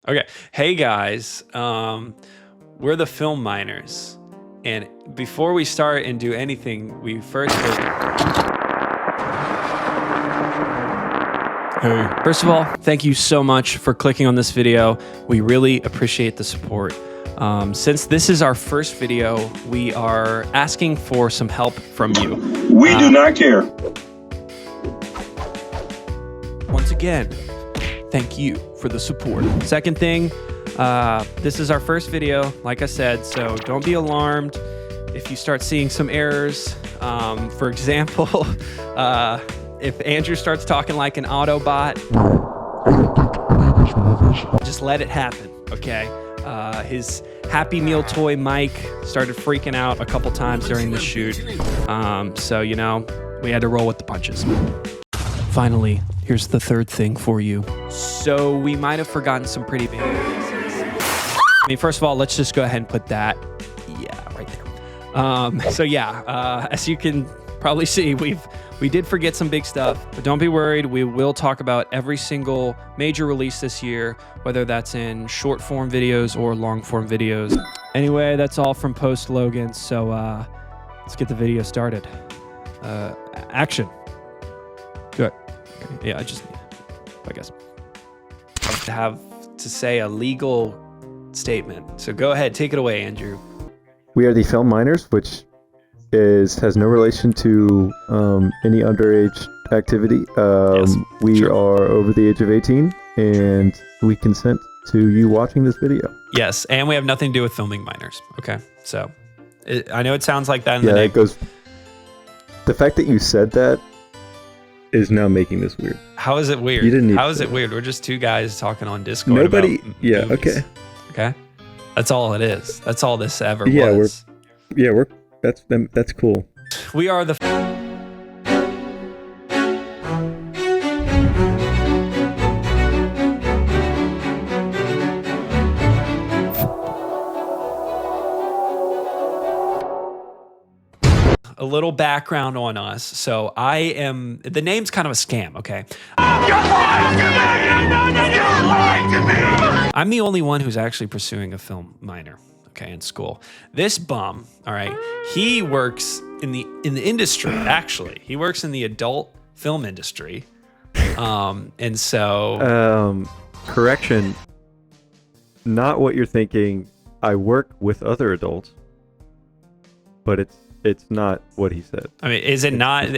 Okay. Hey guys, we're the Film Miners, and before we start and do anything, we first. Hey. First of all, thank you so much for clicking on this video. We really appreciate the support. Since this is our first video, we are asking for some help from you. We do not care. Once again, thank you for the support. Second thing, this is our first video, like I said, so don't be alarmed if you start seeing some errors. For example, if Andrew starts talking like an Autobot, just let it happen, okay? His Happy Meal toy mic started freaking out a couple times during the shoot. So, you know, we had to roll with the punches. Finally, here's the third thing for you. So we might have forgotten some pretty big pieces. I mean, first of all, let's just go ahead and put that, right there. So yeah, as you can probably see, we did forget some big stuff, but don't be worried. We will talk about every single major release this year, whether that's in short form videos or long form videos. Anyway, that's all from Post Logan. So let's get the video started. Action. Good. Okay. Yeah, I guess. I have to say a legal statement. So go ahead, take it away, Andrew. We are the Film Miners, which has no relation to any underage activity. Yes, we sure. are over the age of 18, and we consent to you watching this video. Yes, and we have nothing to do with filming minors. Okay, so I know it sounds like that in the Yeah, name. it goes. The fact that you said that is now making this weird. How is it weird? You didn't need How to is say it weird? We're just two guys talking on Discord. Nobody. About Yeah. movies. Okay. Okay. That's all it is. That's all this ever Yeah, was. That's cool. We are the. A little background on us. So the name's kind of a scam, okay? I'm the only one who's actually pursuing a film minor, okay, in school. This bum, all right, he works in the industry, actually. He works in the adult film industry. And so Correction. Not what you're thinking. I work with other adults, but it's not what he said. I mean, is it not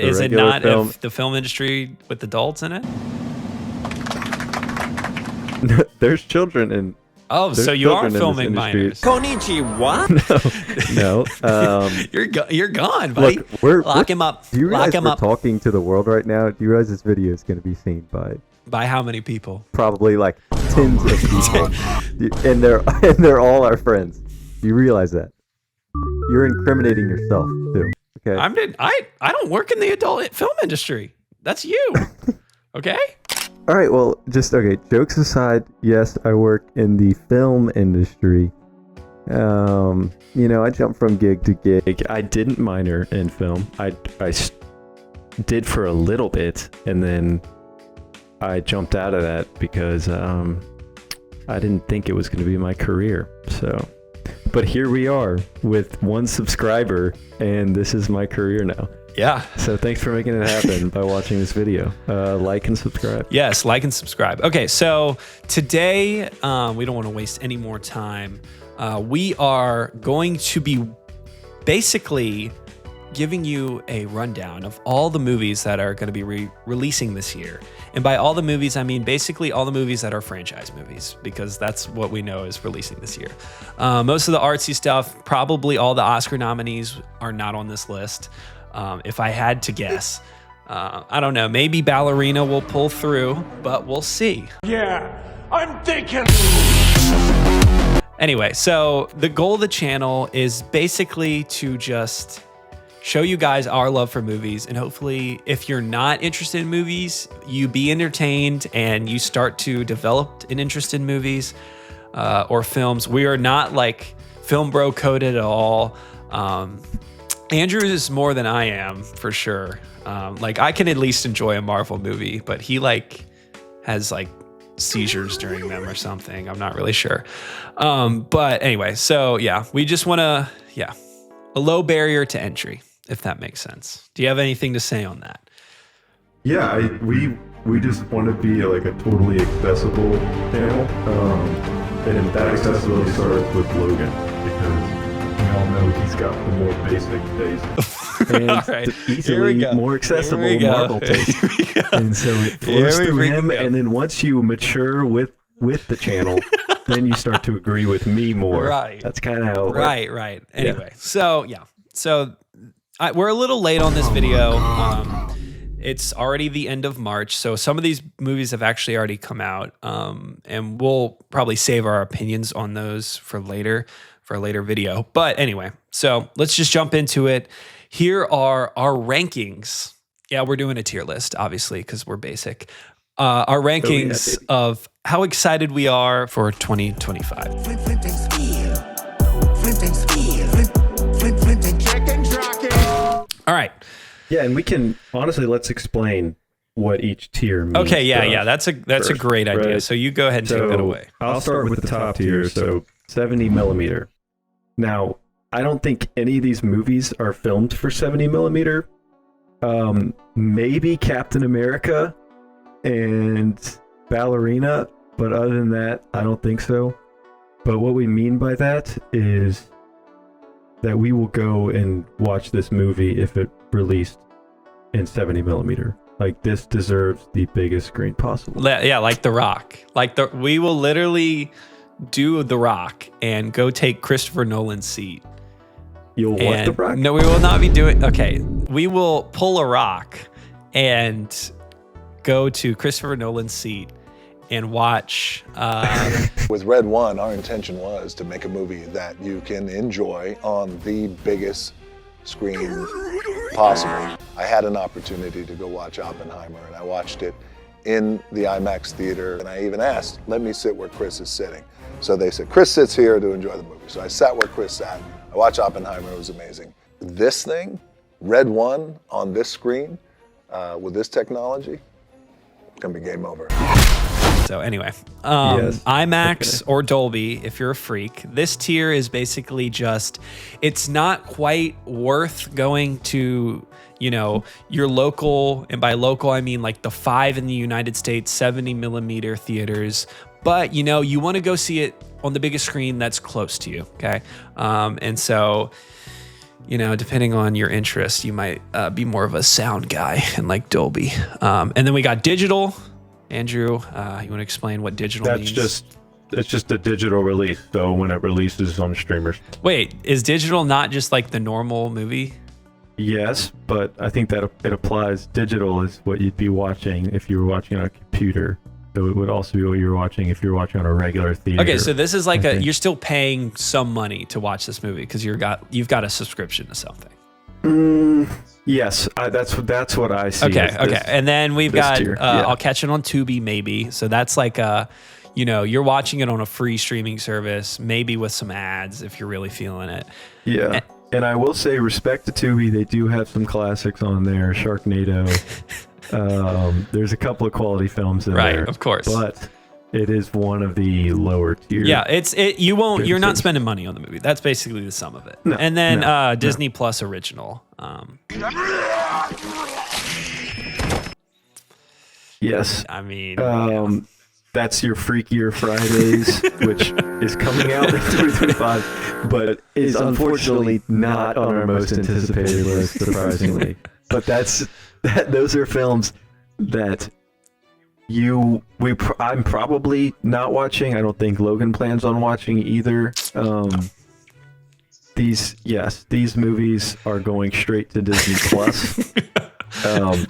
film. the film industry with adults in it? There's children in. Oh, so you are filming minors. Konnichiwa. No. You're gone, buddy. Look, Lock him up. Do you Lock realize him we're up. talking to the world right now? Do you realize this video is going to be seen by By how many people? probably like tens of people, and they're all our friends? Do you realize that? You're incriminating yourself too. Okay. I don't work in the adult film industry. That's you. Okay? All right. Well, okay. Jokes aside, yes, I work in the film industry. I jump from gig to gig. I didn't minor in film. I did for a little bit, and then I jumped out of that because I didn't think it was going to be my career. So, but here we are with 1 subscriber, and this is my career now. Yeah. So thanks for making it happen by watching this video. Like and subscribe. Yes, like and subscribe. Okay, so today we don't want to waste any more time. We are going to be basically giving you a rundown of all the movies that are going to be releasing this year. And by all the movies, I mean basically all the movies that are franchise movies, because that's what we know is releasing this year. Most of the artsy stuff, probably all the Oscar nominees are not on this list. If I had to guess, I don't know, maybe Ballerina will pull through, but we'll see. Yeah, I'm thinking. Anyway, so the goal of the channel is basically to just show you guys our love for movies, and hopefully if you're not interested in movies, you be entertained and you start to develop an interest in movies or films. We are not like film bro coded at all. Andrew is more than I am, for sure. Like I can at least enjoy a Marvel movie, but he like has like seizures during them or something. I'm not really sure. But anyway, so yeah, we just want to, a low barrier to entry, if that makes sense. Do you have anything to say on that? Yeah, we just want to be like a totally accessible channel, and that accessibility starts with Logan because we all know he's got the more basic taste and right. easily more accessible Marvel taste, and so it flows through him. And then once you mature with the channel, then you start to agree with me more. Right. That's kind of how it works. Right. Anyway, so we're a little late on this video. It's already the end of March, so some of these movies have actually already come out, and we'll probably save our opinions on those for a later video. But anyway, so let's just jump into it. Here are our rankings. Yeah, we're doing a tier list, obviously, because we're basic. Our rankings of how excited we are for 2025. All right. Yeah, and we can honestly let's explain what each tier means. Okay, yeah, that's a great idea. Right? So you go ahead and take that away. I'll start with the top tier. So 70 millimeter. Now, I don't think any of these movies are filmed for 70 millimeter. Maybe Captain America and Ballerina, but other than that, I don't think so. But what we mean by that is that we will go and watch this movie if it released in 70 millimeter. Like, this deserves the biggest screen possible. Yeah, like The Rock. We will literally do The Rock and go take Christopher Nolan's seat. You'll watch The Rock? No, we will not be doing. Okay, we will pull a rock and go to Christopher Nolan's seat and watch. With Red One, our intention was to make a movie that you can enjoy on the biggest screen possible. I had an opportunity to go watch Oppenheimer, and I watched it in the IMAX theater, and I even asked, let me sit where Chris is sitting. So they said, Chris sits here to enjoy the movie. So I sat where Chris sat. I watched Oppenheimer, it was amazing. This thing, Red One on this screen, with this technology, it's gonna be game over. So anyway, IMAX or Dolby, if you're a freak. This tier is basically just, it's not quite worth going to, your local, and by local, I mean like the 5 in the United States, 70 millimeter theaters. But, you want to go see it on the biggest screen that's close to you, okay? And so, depending on your interest, you might be more of a sound guy and like Dolby. And then we got digital. Andrew, you want to explain what digital means? It's just a digital release, so when it releases on streamers. Wait, is digital not just like the normal movie? Yes, but I think that it applies. Digital is what you'd be watching if you were watching on a computer. So it would also be what you're watching if you're watching on a regular theater. Okay, so this is like you're still paying some money to watch this movie because you've got a subscription to something. Yes, that's what I see. Okay, and then we've got tier. I'll catch it on Tubi maybe. So that's like you're watching it on a free streaming service, maybe with some ads if you're really feeling it. Yeah. And I will say, respect to Tubi, they do have some classics on there. Sharknado. There's a couple of quality films in there. Right, of course. But it is one of the lower tiers. Yeah, you're not spending money on the movie. That's basically the sum of it. No, and then Disney Plus original. Yes. I mean, that's your Freakier Fridays, which is coming out in 2025, but is unfortunately not on our most anticipated list, surprisingly. But those are films that I'm probably not watching. I don't think Logan plans on watching either. These movies are going straight to Disney Plus.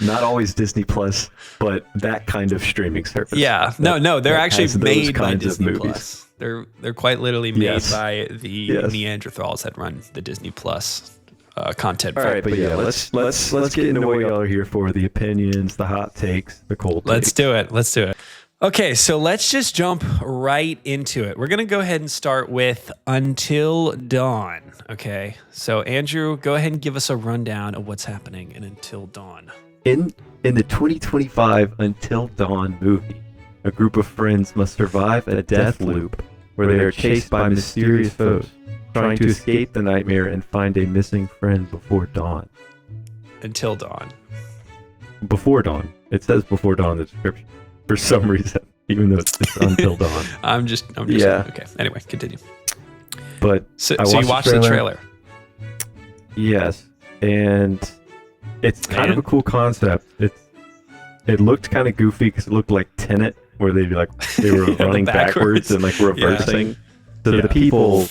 Not always Disney Plus, but that kind of streaming service. Yeah, they're actually made by Disney Plus. They're quite literally made by the Neanderthals that run the Disney Plus content. All right, but yeah, let's get into what y'all are here for: the opinions, the hot takes, the cold takes. Let's do it. Okay, so let's just jump right into it. We're gonna go ahead and start with Until Dawn. Okay, so Andrew, go ahead and give us a rundown of what's happening in Until Dawn. In the 2025 Until Dawn movie, A group of friends must survive a death loop where they are chased by mysterious foes, trying to escape the nightmare and find a missing friend before dawn. Until dawn. Before dawn. It says before dawn in the description. For some reason, even though it's until dawn. I'm just Yeah. okay. Anyway, continue. But So I you watched the trailer. Yes, and it's kind of a cool concept. It looked kind of goofy because it looked like Tenet, where they were running backwards and like reversing. Yeah. So the people,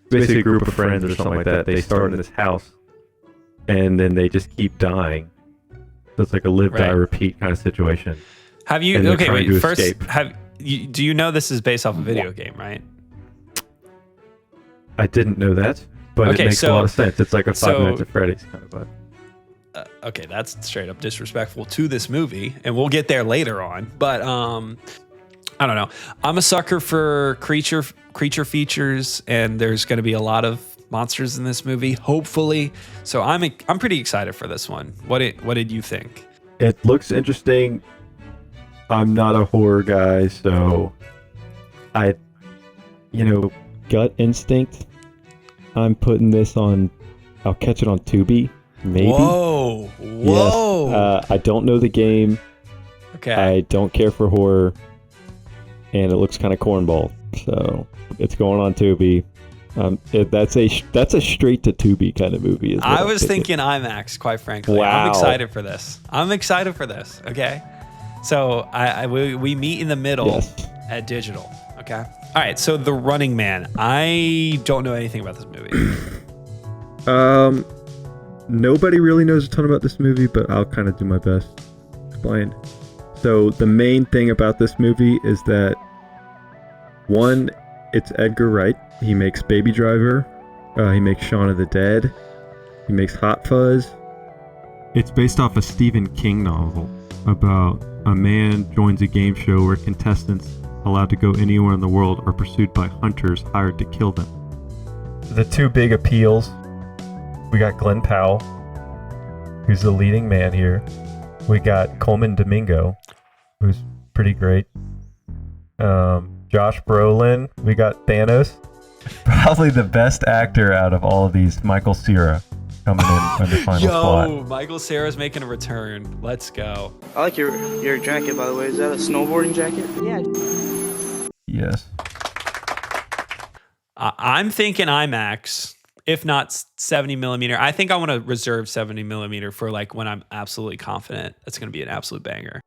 basically a group of friends or something like that, they start in this house, and then they just keep dying. So it's like a live, die, repeat kind of situation. Have you? And Okay, wait. First, escape. Do you know this is based off a video game, right? I didn't know that, but it makes a lot of sense. It's like a Five Nights at Freddy's kind of vibe. Okay, that's straight up disrespectful to this movie, and we'll get there later on. But I don't know. I'm a sucker for creature features, and there's going to be a lot of monsters in this movie, hopefully. So I'm pretty excited for this one. What did you think? It looks interesting. I'm not a horror guy, so gut instinct. I'm putting this on. I'll catch it on Tubi. Maybe. Whoa! Yes. I don't know the game. Okay. I don't care for horror, and it looks kind of cornball. So it's going on Tubi. That's a straight to Tubi kind of movie. I was thinking IMAX, quite frankly. Wow. I'm excited for this. Okay. So we meet in the middle at digital. Okay. All right. So The Running Man. I don't know anything about this movie. Nobody really knows a ton about this movie, but I'll kind of do my best to explain. So the main thing about this movie is that, one, it's Edgar Wright. He makes Baby Driver. He makes Shaun of the Dead. He makes Hot Fuzz. It's based off a Stephen King novel about a man joins a game show where contestants allowed to go anywhere in the world are pursued by hunters hired to kill them. The two big appeals. We got Glenn Powell, who's the leading man here. We got Coleman Domingo, who's pretty great. Josh Brolin. We got Thanos. Probably the best actor out of all of these, Michael Cera, coming in under final spot. Michael Cera's making a return. Let's go. I like your jacket, by the way. Is that a snowboarding jacket? Yeah. Yes. I'm thinking IMAX. If not 70 millimeter, I think I want to reserve 70 millimeter for like when I'm absolutely confident it's going to be an absolute banger.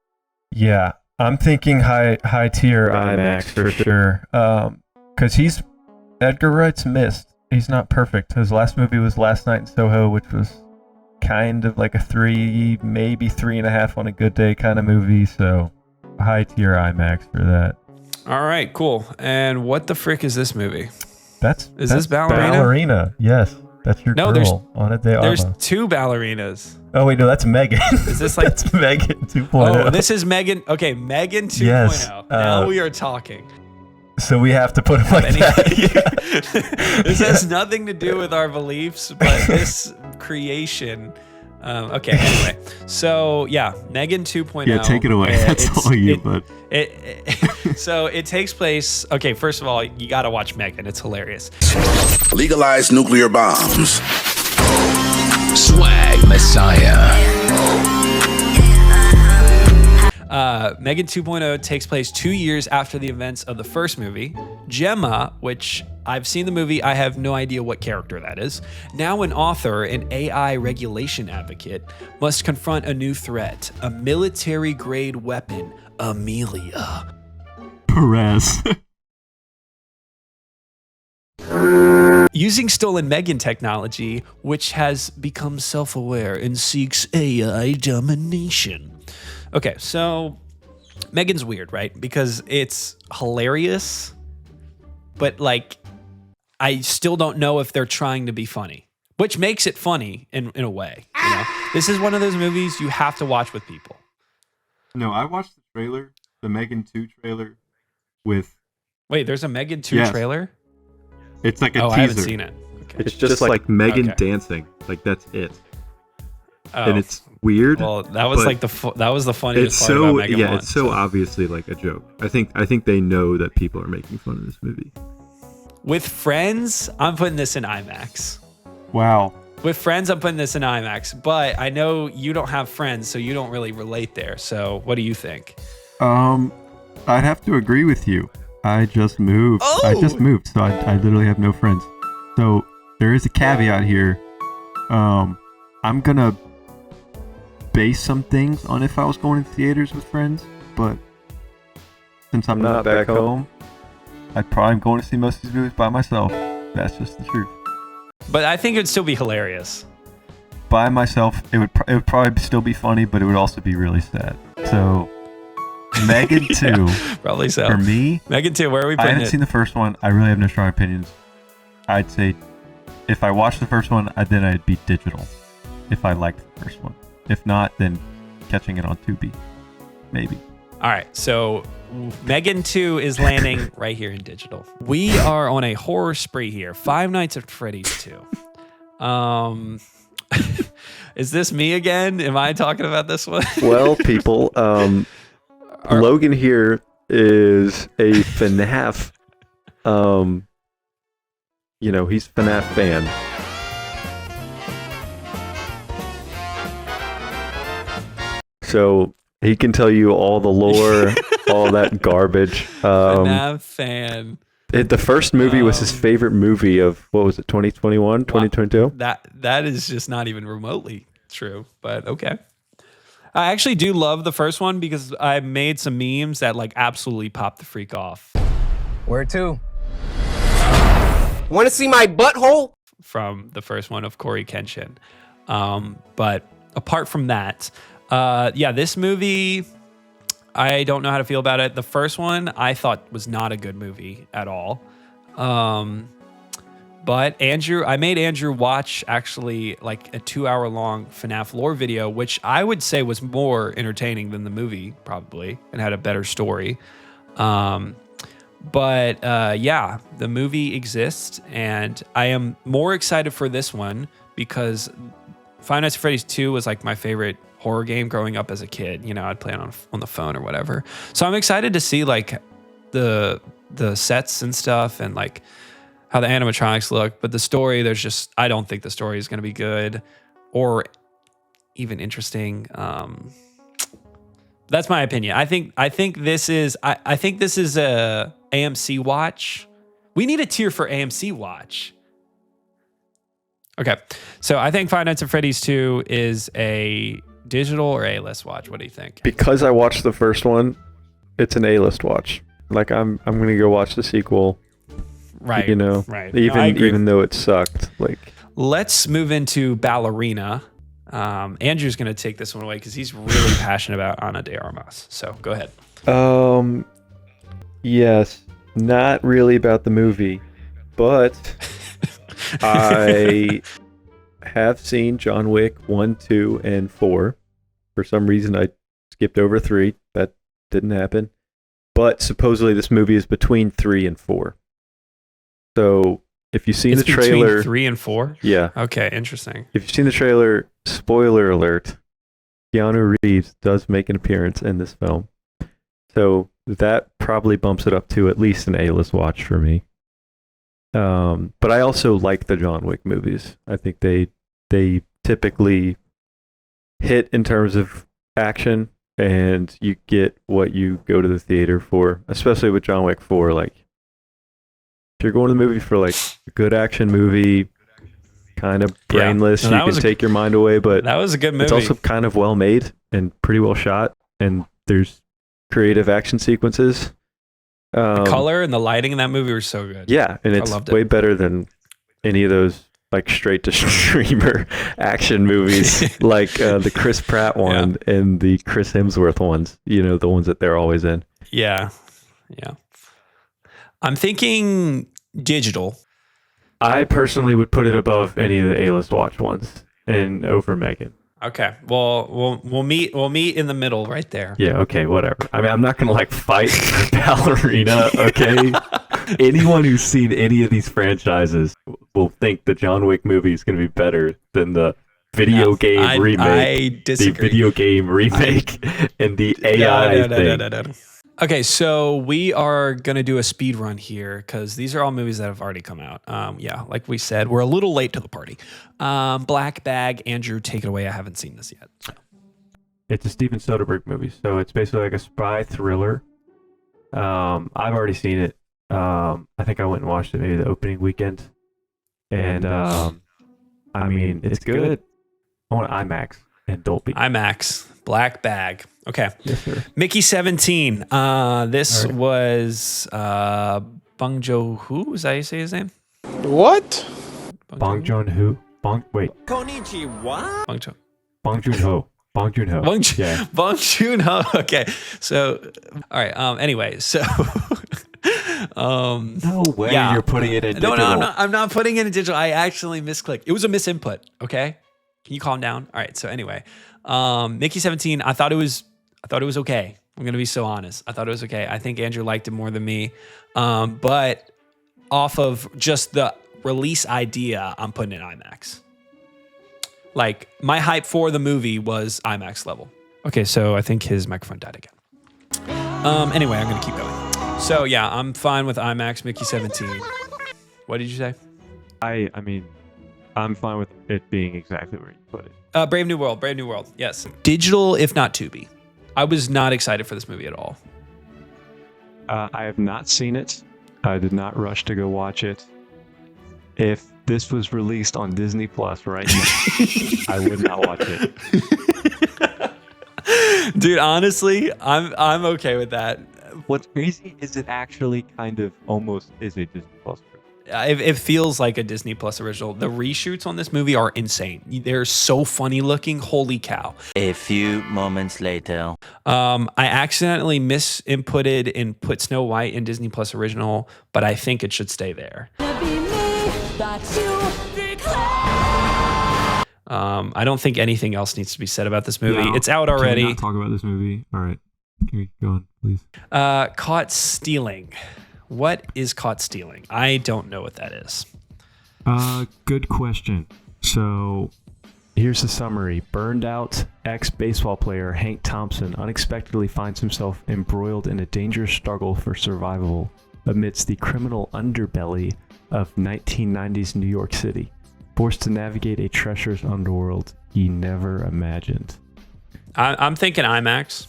Yeah, I'm thinking high tier IMAX for sure. Because Edgar Wright's missed. He's not perfect. His last movie was Last Night in Soho, which was kind of like a 3, maybe 3.5 on a good day kind of movie. So high tier IMAX for that. All right, cool. And what the frick is this movie? That's this Ballerina? Ballerina, yes. That's your girl on a day. There's two ballerinas. Oh wait, no, that's Megan. Is this like that's Megan 2.0? Oh, this is Megan. Okay, Megan 2.0. Yes, now we are talking. So we have to put him like that. Yeah. This has nothing to do with our beliefs, but this creation. Okay, anyway. So yeah, Megan 2.0. Yeah, take it away. That's all you, bud. So it takes place. Okay, first of all, you got to watch Megan. It's hilarious. Legalize nuclear bombs. Swag Messiah. Megan 2.0 takes place 2 years after the events of the first movie. Gemma, which I've seen the movie, I have no idea what character that is. Now an author and AI regulation advocate must confront a new threat, a military-grade weapon, Amelia. Perez. Using stolen Megan technology, which has become self-aware and seeks AI domination. Okay, so Megan's weird, right? Because it's hilarious, but like, I still don't know if they're trying to be funny, which makes it funny in a way. You know? This is one of those movies you have to watch with people. No, I watched the trailer, the Megan 2 trailer with... Wait, there's a Megan 2 trailer? It's like a teaser. I haven't seen it. Okay. It's just like Megan dancing. Like, that's it. and it's weird. Well, that was but like that was the funniest it's part so about Megan 1. it's so obviously like a joke. I think they know that people are making fun of this movie. With Friends, I'm putting this in IMAX. Wow. With Friends, I'm putting this in IMAX, but I know you don't have friends, so you don't really relate there. So what do you think? I'd have to agree with you. I just moved. Oh! So I literally have no friends. So there is a caveat here. I'm gonna base some things on if I was going to theaters with friends, but since I'm not back home, I'd probably going to see most of these movies by myself. That's just the truth. But I think it'd still be hilarious. By myself, it would probably still be funny, but it would also be really sad. So, Megan 2, probably so. For me, Megan 2, where are we I putting haven't seen the first one. I really have no strong opinions. I'd say if I watched the first one, then I'd be digital. If I liked the first one. If not, then catching it on Tubi. Maybe. All right, so Megan 2 is landing right here in digital. We are on a horror spree here. Five Nights at Freddy's 2. Is this me again? Am I talking about this one? Well, people, Logan here is a FNAF. He's FNAF fan. So he can tell you all the lore, all that garbage. FNAF fan. The first movie was his favorite movie of, what was it, 2021, 2022? That is just not even remotely true, but okay. I actually do love the first one because I made some memes that like absolutely popped the freak off. Where to? Want to see my butthole? From the first one of Corey Kenshin. But apart from that, this movie, I don't know how to feel about it. The first one I thought was not a good movie at all. But I made Andrew watch actually like a 2-hour long FNAF lore video, which I would say was more entertaining than the movie probably and had a better story. The movie exists and I am more excited for this one because Five Nights at Freddy's 2 was like my favorite horror game growing up as a kid. You know, I'd play it on the phone or whatever. So I'm excited to see like the sets and stuff and like how the animatronics look. But the story, I don't think the story is going to be good or even interesting. That's my opinion. I think this is a AMC watch. We need a tier for AMC watch. Okay, so I think Five Nights at Freddy's 2 is a digital or A-list watch. What do you think? Because I watched the first one, it's an A-list watch. Like I'm gonna go watch the sequel. Right. Right. Even though it sucked. Like, let's move into Ballerina. Andrew's gonna take this one away because he's really passionate about Ana de Armas. So go ahead. Yes, not really about the movie, but I have seen John Wick 1, 2, and 4. For some reason, I skipped over 3. That didn't happen. But supposedly this movie is between 3 and 4. So if you've seen the trailer... between 3 and 4? Yeah. Okay, interesting. If you've seen the trailer, spoiler alert, Keanu Reeves does make an appearance in this film. So that probably bumps it up to at least an A-list watch for me. But I also like the John Wick movies. I think they typically hit in terms of action, and you get what you go to the theater for. Especially with John Wick 4, like if you're going to the movie for like a good action movie, kind of brainless, you can take your mind away. But that was a good movie. It's also kind of well made and pretty well shot, and there's creative action sequences. The color and the lighting in that movie were so good. Yeah, and it's way better than any of those like straight to streamer action movies, like the Chris Pratt one and the Chris Hemsworth ones. You know, the ones that they're always in. Yeah. I'm thinking digital. I personally would put it above any of the A-list watch ones and over Megan. Okay. Well, we'll meet in the middle right there. Yeah, okay, whatever. I mean, I'm not going to like fight for Ballerina, okay? Anyone who's seen any of these franchises will think the John Wick movie is going to be better than the video No, game remake. I the disagree. video game remake and the AI thing. No. Okay, so we are gonna do a speed run here because these are all movies that have already come out. Yeah, like we said, we're a little late to the party. Black Bag, Andrew, take it away. I haven't seen this yet. So. It's a Steven Soderbergh movie, so it's basically like a spy thriller. I've already seen it. I think I went and watched it maybe the opening weekend, and I mean it's good. I want IMAX and Dolby. IMAX, Black Bag. Okay. Yes, sir. Mickey 17. This was Bong Joon-ho. Is that how you say his name? What? Bong Joon-ho. Wait. Konnichiwa? Bong Joon. Bong Joon-ho. Bong Joon-ho. Yeah. Bong Joon-ho. Okay. So, all right. Anyway, so. No way you're putting it in digital. No, I'm not putting it in digital. I actually misclicked. It was a misinput. Okay. Can you calm down? All right. So anyway, Mickey 17. I thought it was okay. I'm gonna be so honest. I thought it was okay. I think Andrew liked it more than me, but off of just the release idea, I'm putting it IMAX. Like my hype for the movie was IMAX level. Okay, so I think his microphone died again. Anyway, I'm gonna keep going. So yeah, I'm fine with IMAX. Mickey 17. What did you say? I mean, I'm fine with it being exactly where you put it. Brave New World. Brave New World. Yes. Digital, if not Tubi. I was not excited for this movie at all. I have not seen it. I did not rush to go watch it. If this was released on Disney Plus right now, I would not watch it. Dude, honestly, I'm okay with that. What's crazy is it actually kind of almost is a Disney Plus. It feels like a Disney Plus original. The reshoots on this movie are insane. They're so funny looking. Holy cow. A few moments later. I accidentally misinputted and put Snow White in Disney Plus original, but I think it should stay there. I don't think anything else needs to be said about this movie. No, it's out already. Can we not talk about this movie? All right. Can we go on, please? Caught Stealing. What is Caught Stealing? I don't know what that is. Good question. So here's the summary. Burned out ex-baseball player Hank Thompson unexpectedly finds himself embroiled in a dangerous struggle for survival amidst the criminal underbelly of 1990s New York City, forced to navigate a treacherous underworld he never imagined. I'm thinking IMAX.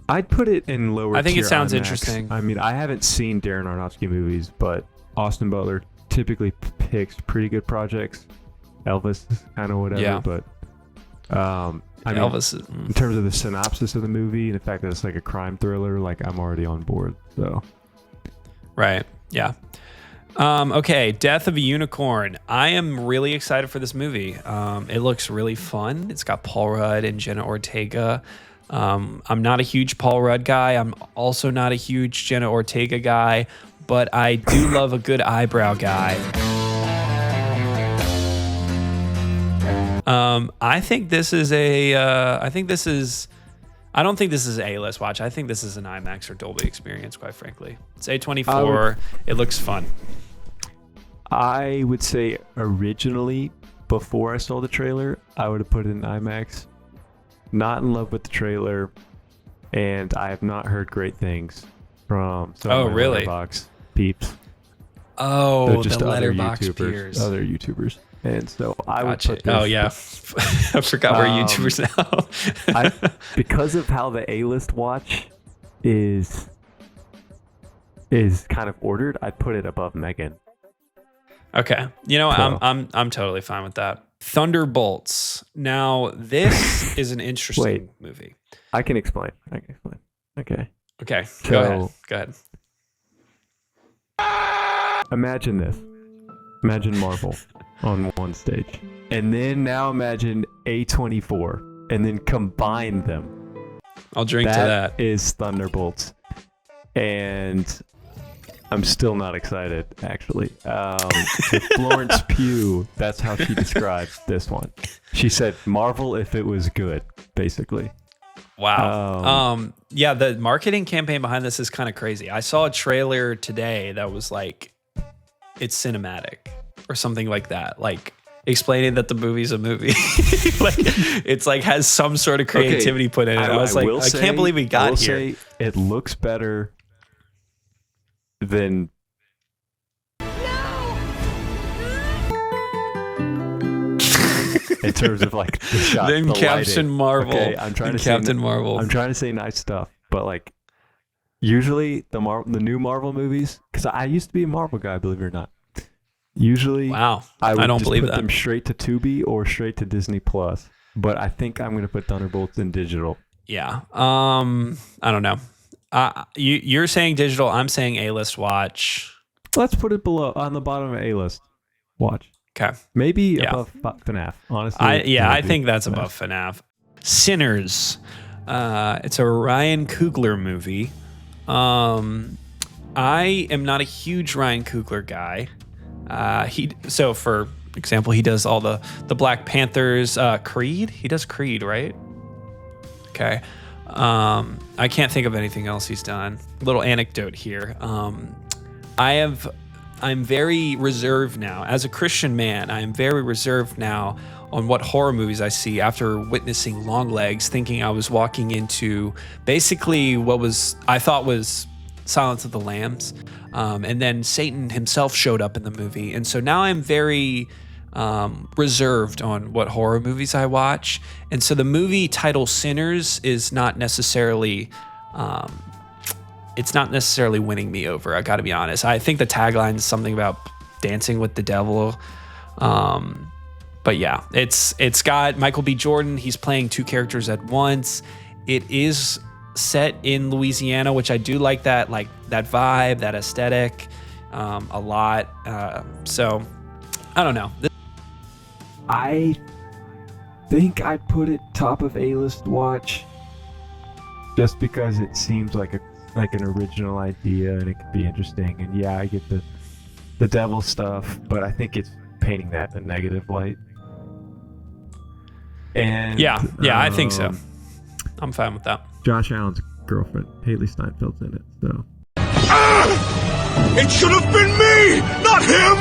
I'd put it in lower I think tier it sounds IMAX. Interesting. I mean, I haven't seen Darren Aronofsky movies, but Austin Butler typically picks pretty good projects. Elvis is kind of whatever, Yeah. but I mean, Elvis is, in terms of the synopsis of the movie and the fact that it's like a crime thriller, like I'm already on board. So, right. Yeah. Okay, Death of a Unicorn. I am really excited for this movie. It looks really fun. It's got Paul Rudd and Jenna Ortega. I'm not a huge Paul Rudd guy. I'm also not a huge Jenna Ortega guy, but I do love a good eyebrow guy. I think this is I don't think this is an A-list watch. I think this is an IMAX or Dolby experience, quite frankly. It's A24. It looks fun. I would say originally, before I saw the trailer, I would have put it in IMAX. Not in love with the trailer, and I have not heard great things from some of my really? Letterboxd peeps. Oh, They're just the other Letterboxd YouTubers, peers. other YouTubers. And so I would Gotcha. put this. Oh, yeah. I forgot we're YouTubers now. Because of how the A-list watch is kind of ordered, I'd put it above Megan. Okay. You know, So- I'm totally fine with that. Thunderbolts. Now, this is an interesting Wait. movie. I can explain. Okay. Okay. So- Go ahead. Imagine this. Imagine Marvel on one stage. And then now imagine A24. And then combine them. I'll drink to that. That is Thunderbolts. And I'm still not excited, actually. Florence Pugh, that's how she described this one. She said, Marvel if it was good, basically. Wow. Yeah, the marketing campaign behind this is kind of crazy. I saw a trailer today that was like, it's cinematic or something like that. Like, explaining that the movie's a movie. Like it's like has some sort of creativity put in it. I was like, I can't believe we got here. Say it looks better than in terms of like the shot, then the Captain lighting. Marvel. Okay, I'm trying to Captain say, Marvel. I'm trying to say nice stuff, but like usually the new Marvel movies, because I used to be a Marvel guy, believe it or not. Usually, wow, I would don't just believe put that. them straight to Tubi or straight to Disney Plus. But I think I'm going to put Thunderbolts in digital. Yeah. I don't know. You're saying digital. I'm saying A-list watch. Let's put it below on the bottom of A-list watch. Okay. Maybe above FNAF, honestly. I think that's above FNAF. Sinners. It's a Ryan Coogler movie. I am not a huge Ryan Coogler guy. So for example, he does all the Black Panthers, Creed. He does Creed, right? Okay. I can't think of anything else he's done. Little anecdote here. I'm very reserved now. As a Christian man, I am very reserved now on what horror movies I see after witnessing Longlegs, thinking I was walking into basically what I thought was Silence of the Lambs. And then Satan himself showed up in the movie. And so now I'm very reserved on what horror movies I watch. And so the movie title Sinners is not necessarily... it's not necessarily winning me over. I got to be honest. I think the tagline is something about dancing with the devil. But yeah, it's got Michael B. Jordan. He's playing two characters at once. It is set in Louisiana, which I do like that vibe, that aesthetic, a lot. So I don't know. I think I'd put it top of A-list watch, just because it seems like an original idea and it could be interesting. And yeah, I get the devil stuff, but I think it's painting that in a negative light. And yeah, I think so. I'm fine with that. Josh Allen's girlfriend, Haley Steinfeld's in it, so. It should have been me, not him!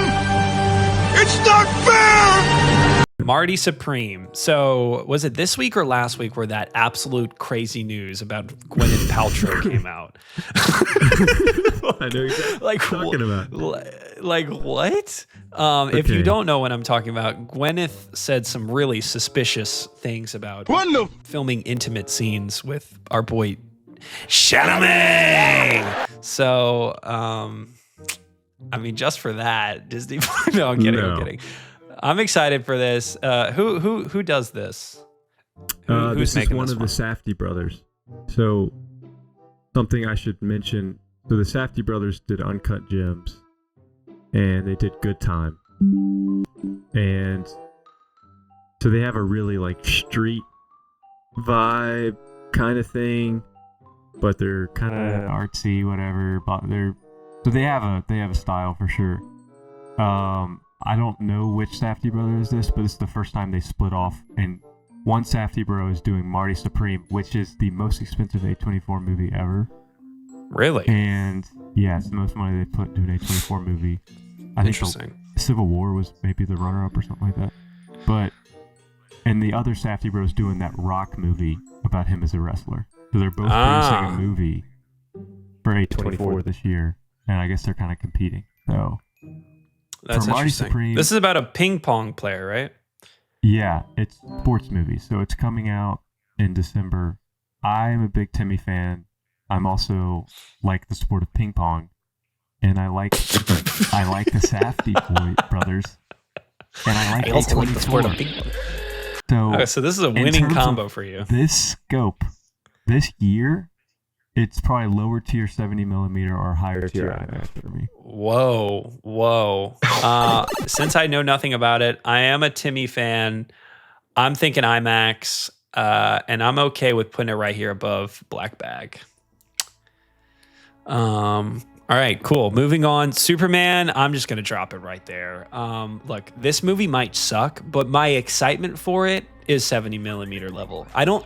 It's not fair! Marty Supreme. So was it this week or last week where that absolute crazy news about Gwyneth Paltrow came out? I know exactly what you're talking about. Like what? Okay. If you don't know what I'm talking about, Gwyneth said some really suspicious things about filming intimate scenes with our boy Chalamet. So, I mean, just for that, Disney. No, I'm kidding. I'm kidding. I'm excited for this. Who does this? Who's this is making one this of the Safdie brothers. So, something I should mention. So the Safdie brothers did Uncut Gems, and they did Good Time, and so they have a really like street vibe kind of thing, but they're kind of artsy, whatever. But they have a style for sure. I don't know which Safdie brother is this, but it's the first time they split off, and one Safdie bro is doing Marty Supreme, which is the most expensive A24 movie ever. Really? And yeah, it's the most money they put into an A24 movie. I think Civil War was maybe the runner-up or something like that. But and the other Safdie bro's doing that Rock movie about him as a wrestler. So they're both producing a movie for A24 this year, and I guess they're kind of competing. So that's for Marty interesting. Supreme, this is about a ping pong player, right? Yeah, it's a sports movie, so it's coming out in December. I'm a big Timmy fan. I'm also like the sport of ping pong, and I like the Safdie brothers, and I like A24. The sport of ping pong. So this is a winning combo for you. This scope, this year, it's probably lower tier 70mm or higher tier IMAX for me. Whoa. Since I know nothing about it, I am a Timmy fan. I'm thinking IMAX, and I'm okay with putting it right here above Black Bag. All right, cool. Moving on. Superman, I'm just going to drop it right there. Look, this movie might suck, but my excitement for it is 70mm level. I don't...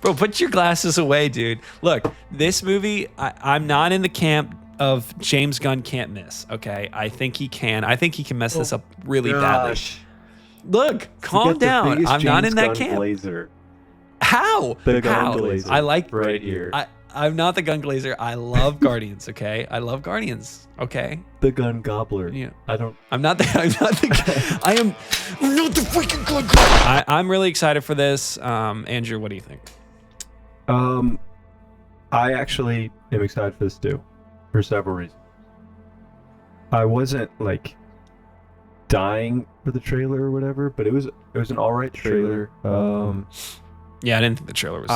bro, put your glasses away, dude. Look, this movie, I'm not in the camp of James Gunn can't miss. Okay, I think he can. I think he can mess this up really badly. Look, calm down. I'm not in that camp. Glazer. How? The gun How? glazer. I like right here. I'm not the gun glazer. I love Guardians. Okay, I love Guardians. Okay. The gun gobbler. Yeah. I'm not I'm not the freaking gun gobbler. I'm really excited for this. Andrew, what do you think? I actually am excited for this too, for several reasons. I wasn't like dying for the trailer or whatever, but it was an alright trailer. Yeah, I didn't think the trailer was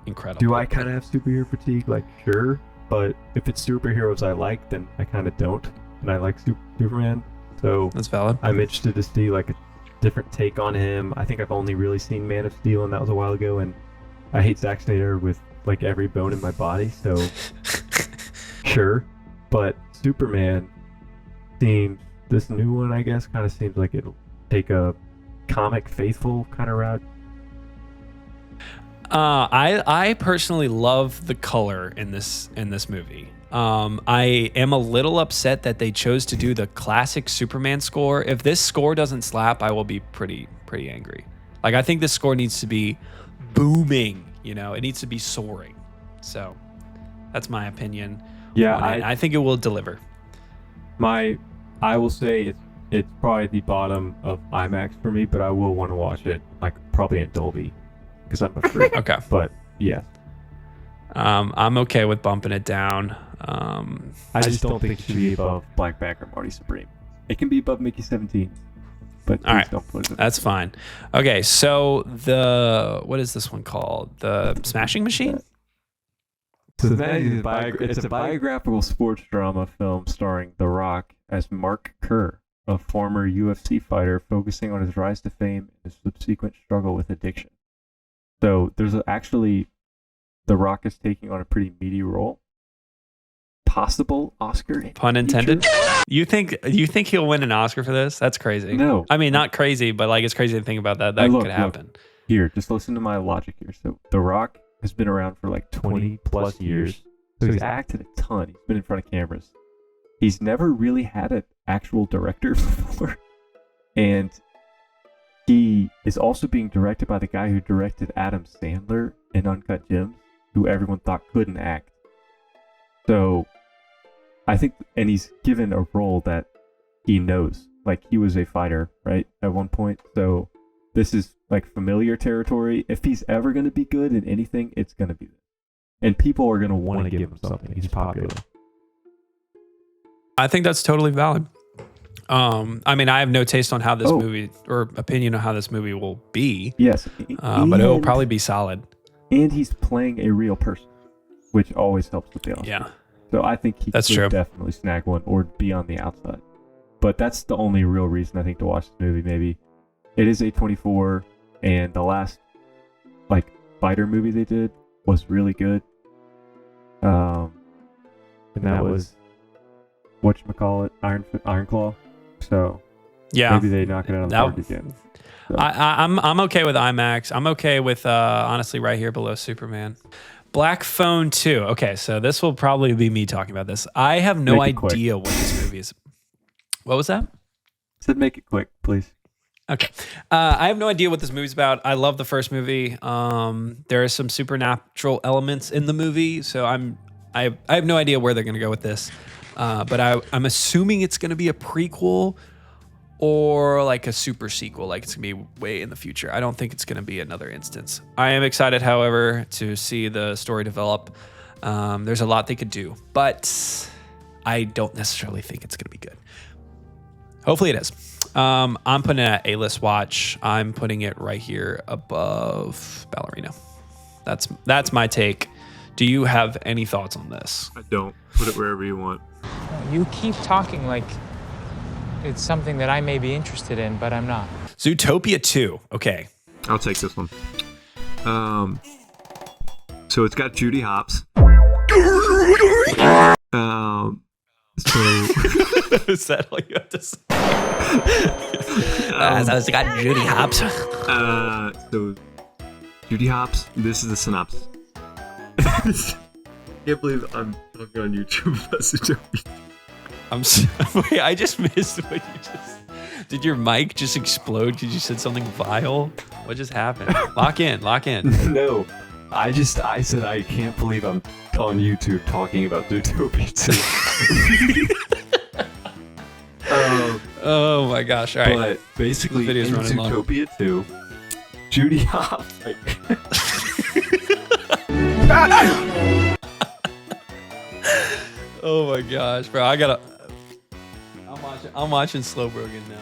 incredible. Do I kind of have superhero fatigue? Like, sure, but if it's superheroes I like, then I kind of don't, and I like Superman, so that's valid. I'm interested to see like a different take on him. I think I've only really seen Man of Steel, and that was a while ago, and I hate Zack Snyder with like every bone in my body, so sure. But Superman seems, this new one I guess kind of seems like it'll take a comic faithful kind of route. I personally love the color in this movie. I am a little upset that they chose to do the classic Superman score. If this score doesn't slap, I will be pretty angry. Like, I think this score needs to be booming. You know, it needs to be soaring. So that's my opinion. Yeah, I think it will deliver. I will say it's probably the bottom of IMAX for me, but I will want to watch it like probably in Dolby because I'm a freak. Okay. But yeah. I'm okay with bumping it down. I just don't think it should be above Black Bag or Marty Supreme. It can be above Mickey 17. But all right, don't put it. That's fine. Okay, so what is this one called? The Smashing Machine? So that is it's a biographical sports drama film starring The Rock as Mark Kerr, a former UFC fighter focusing on his rise to fame and his subsequent struggle with addiction. So there's actually, The Rock is taking on a pretty meaty role. Possible Oscar. Pun intended. You think he'll win an Oscar for this? That's crazy. No. I mean, not crazy, but like it's crazy to think about that. That could happen. Look, here, just listen to my logic here. So The Rock has been around for like 20 plus years. So he's acted a ton. He's been in front of cameras. He's never really had an actual director before. And he is also being directed by the guy who directed Adam Sandler in Uncut Gems, who everyone thought couldn't act. So I think, and he's given a role that he knows. Like, he was a fighter, right, at one point. So this is like familiar territory. If he's ever going to be good in anything, it's going to be this. And people are going to want to give him something. He's popular. I think that's totally valid. I mean, I have no taste on how this movie, or opinion on how this movie will be. Yes. But it will probably be solid. And he's playing a real person, which always helps with the Oscar. Yeah. So I think he could definitely snag one or be on the outside. But that's the only real reason I think to watch this movie, maybe. It is A24, and the last like fighter movie they did was really good. And that was whatchamacallit, Iron Claw. So yeah, maybe they knock it out of the park again. So. I'm okay with IMAX. I'm okay with honestly right here below Superman. Black Phone 2. Okay, so this will probably be me talking about this. I have no idea what this movie is. What was that? I said make it quick, please. Okay. I have no idea what this movie's about. I love the first movie. There are some supernatural elements in the movie, so I have no idea where they're going to go with this. But I'm assuming it's going to be a prequel or like a super sequel, like it's going to be way in the future. I don't think it's going to be another instance. I am excited, however, to see the story develop. There's a lot they could do, but I don't necessarily think it's going to be good. Hopefully it is. I'm putting it at A-list watch. I'm putting it right here above Ballerina. That's my take. Do you have any thoughts on this? I don't. Put it wherever you want. You keep talking like it's something that I may be interested in, but I'm not. Zootopia 2. Okay. I'll take this one. So it's got Judy Hopps. So is that all you have to say? So it's got Judy Hopps. So Judy Hopps. This is the synopsis. can't believe I'm talking on YouTube about Zootopia. Wait, I just missed what you just. Did your mic just explode because you said something vile? What just happened? Lock in. No, I said I can't believe I'm on YouTube talking about Zootopia 2. Oh my gosh! All right. But basically, The video's in running long. Zootopia 2, Judy Hopps. Oh my gosh, bro! I'm watching Slowbro again now.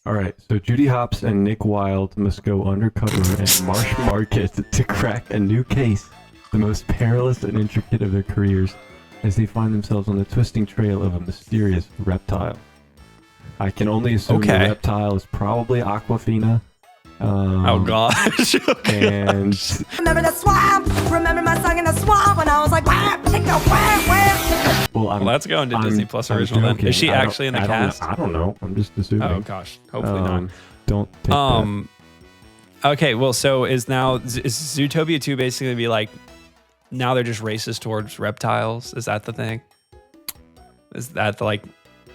All right, so Judy Hopps and Nick Wilde must go undercover at Marsh Market to crack a new case, the most perilous and intricate of their careers, as they find themselves on the twisting trail of a mysterious reptile. I can only assume the reptile is probably Aquafina. Oh gosh. And remember the swamp? Remember my song in the swamp when I was like, wham, chicka, wham, wham. Well, let's go into Disney Plus original then. Is she actually in the cast? I don't know. I'm just assuming. Oh gosh, hopefully not. Don't take that. Okay, well, so is Zootopia 2 basically be like, now they're just racist towards reptiles? Is that the thing? Is that the like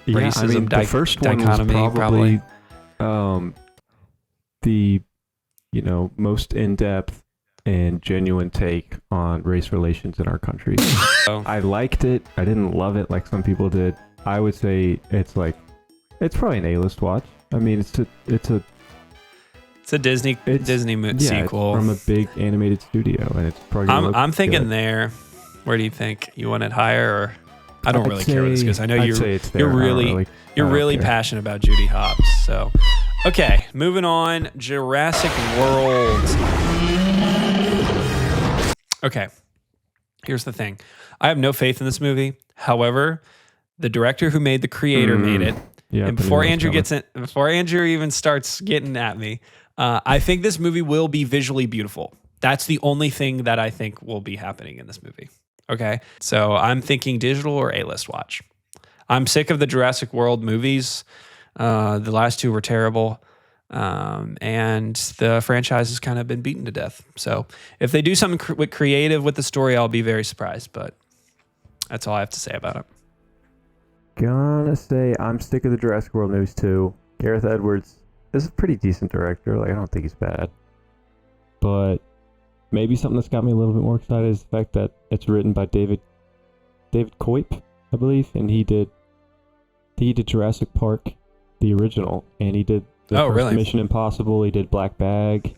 racism the first one dichotomy? was probably the most in-depth and genuine take on race relations in our country. I liked it. I didn't love it like some people did. I would say it's probably an A-list watch. I mean, it's a Disney sequel from a big animated studio, and it's probably. I'm thinking good. There. Where do you think you want it higher? Or I don't really care what this because I know you're really passionate about Judy Hopps. So, okay, moving on. Jurassic World. Okay, here's the thing. I have no faith in this movie. However, the director who made The Creator made it. Yeah, and before Andrew even starts getting at me, I think this movie will be visually beautiful. That's the only thing that I think will be happening in this movie. Okay, so I'm thinking digital or A-list watch. I'm sick of the Jurassic World movies. The last two were terrible. And the franchise has kind of been beaten to death. So if they do something creative with the story, I'll be very surprised. But that's all I have to say about it. Gonna say I'm sick of the Jurassic World movies too. Gareth Edwards is a pretty decent director. Like, I don't think he's bad. But maybe something that's got me a little bit more excited is the fact that it's written by David Koip, I believe, and he did Jurassic Park, the original, and he did the first Mission Impossible. He did Black Bag,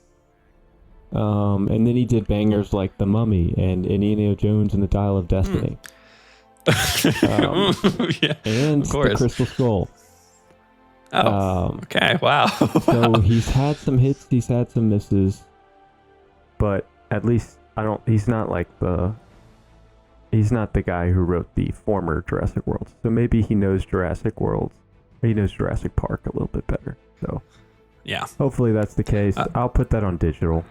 and then he did bangers like The Mummy and Indiana Jones and the Dial of Destiny. Yeah, and of course. The Crystal Skull. Okay, wow. So he's had some hits, he's had some misses, but at least he's not the guy who wrote the former Jurassic World. So maybe he knows Jurassic World, or he knows Jurassic Park a little bit better. So yeah, hopefully that's the case. I'll put that on digital,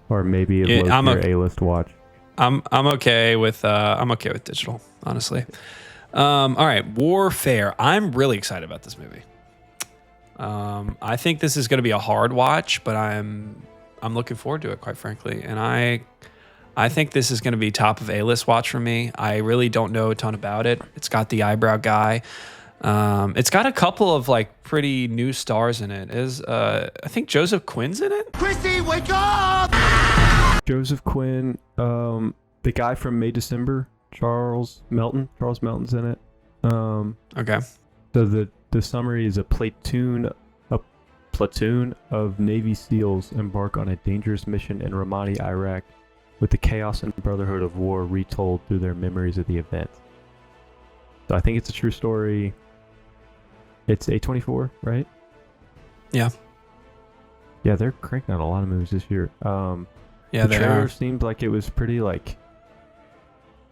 or maybe a A-list watch. I'm okay with digital, honestly. All right, Warfare. I'm really excited about this movie. I think this is going to be a hard watch, but I'm looking forward to it, quite frankly. And I think this is going to be top of A-list watch for me. I really don't know a ton about it. It's got the eyebrow guy. It's got a couple of like pretty new stars in it. I think Joseph Quinn's in it. Christy, wake up! Joseph Quinn, the guy from May December, Charles Melton's in it. Okay. So the summary is a platoon of Navy SEALs embark on a dangerous mission in Ramadi, Iraq, with the chaos and brotherhood of war retold through their memories of the event. So I think it's a true story. It's A24, right? Yeah. Yeah, they're cranking out a lot of movies this year. Yeah, the trailer seemed like it was pretty like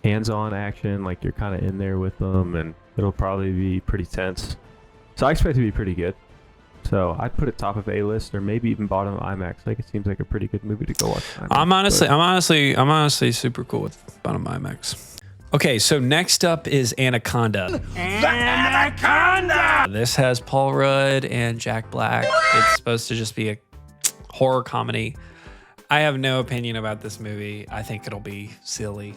hands-on action, like you're kind of in there with them, and it'll probably be pretty tense. So I expect it to be pretty good. So I'd put it top of A-list, or maybe even bottom of IMAX. Like, it seems like a pretty good movie to go watch. I'm honestly super cool with bottom IMAX. Okay, so next up is Anaconda. Anaconda! This has Paul Rudd and Jack Black. It's supposed to just be a horror comedy. I have no opinion about this movie. I think it'll be silly.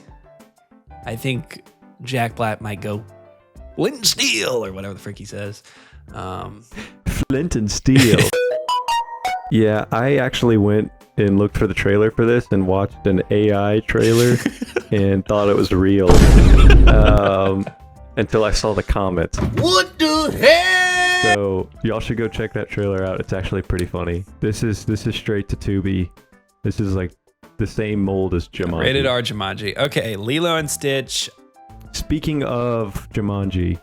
I think Jack Black might go Flint and Steel or whatever the frick he says. Flint and Steel. Yeah, I actually went and looked for the trailer for this and watched an AI trailer and thought it was real until I saw the comments. What the hell? So y'all should go check that trailer out. It's actually pretty funny. This is straight to Tubi. This is like the same mold as Jumanji. Rated R Jumanji. Okay, Lilo and Stitch. Speaking of Jumanji,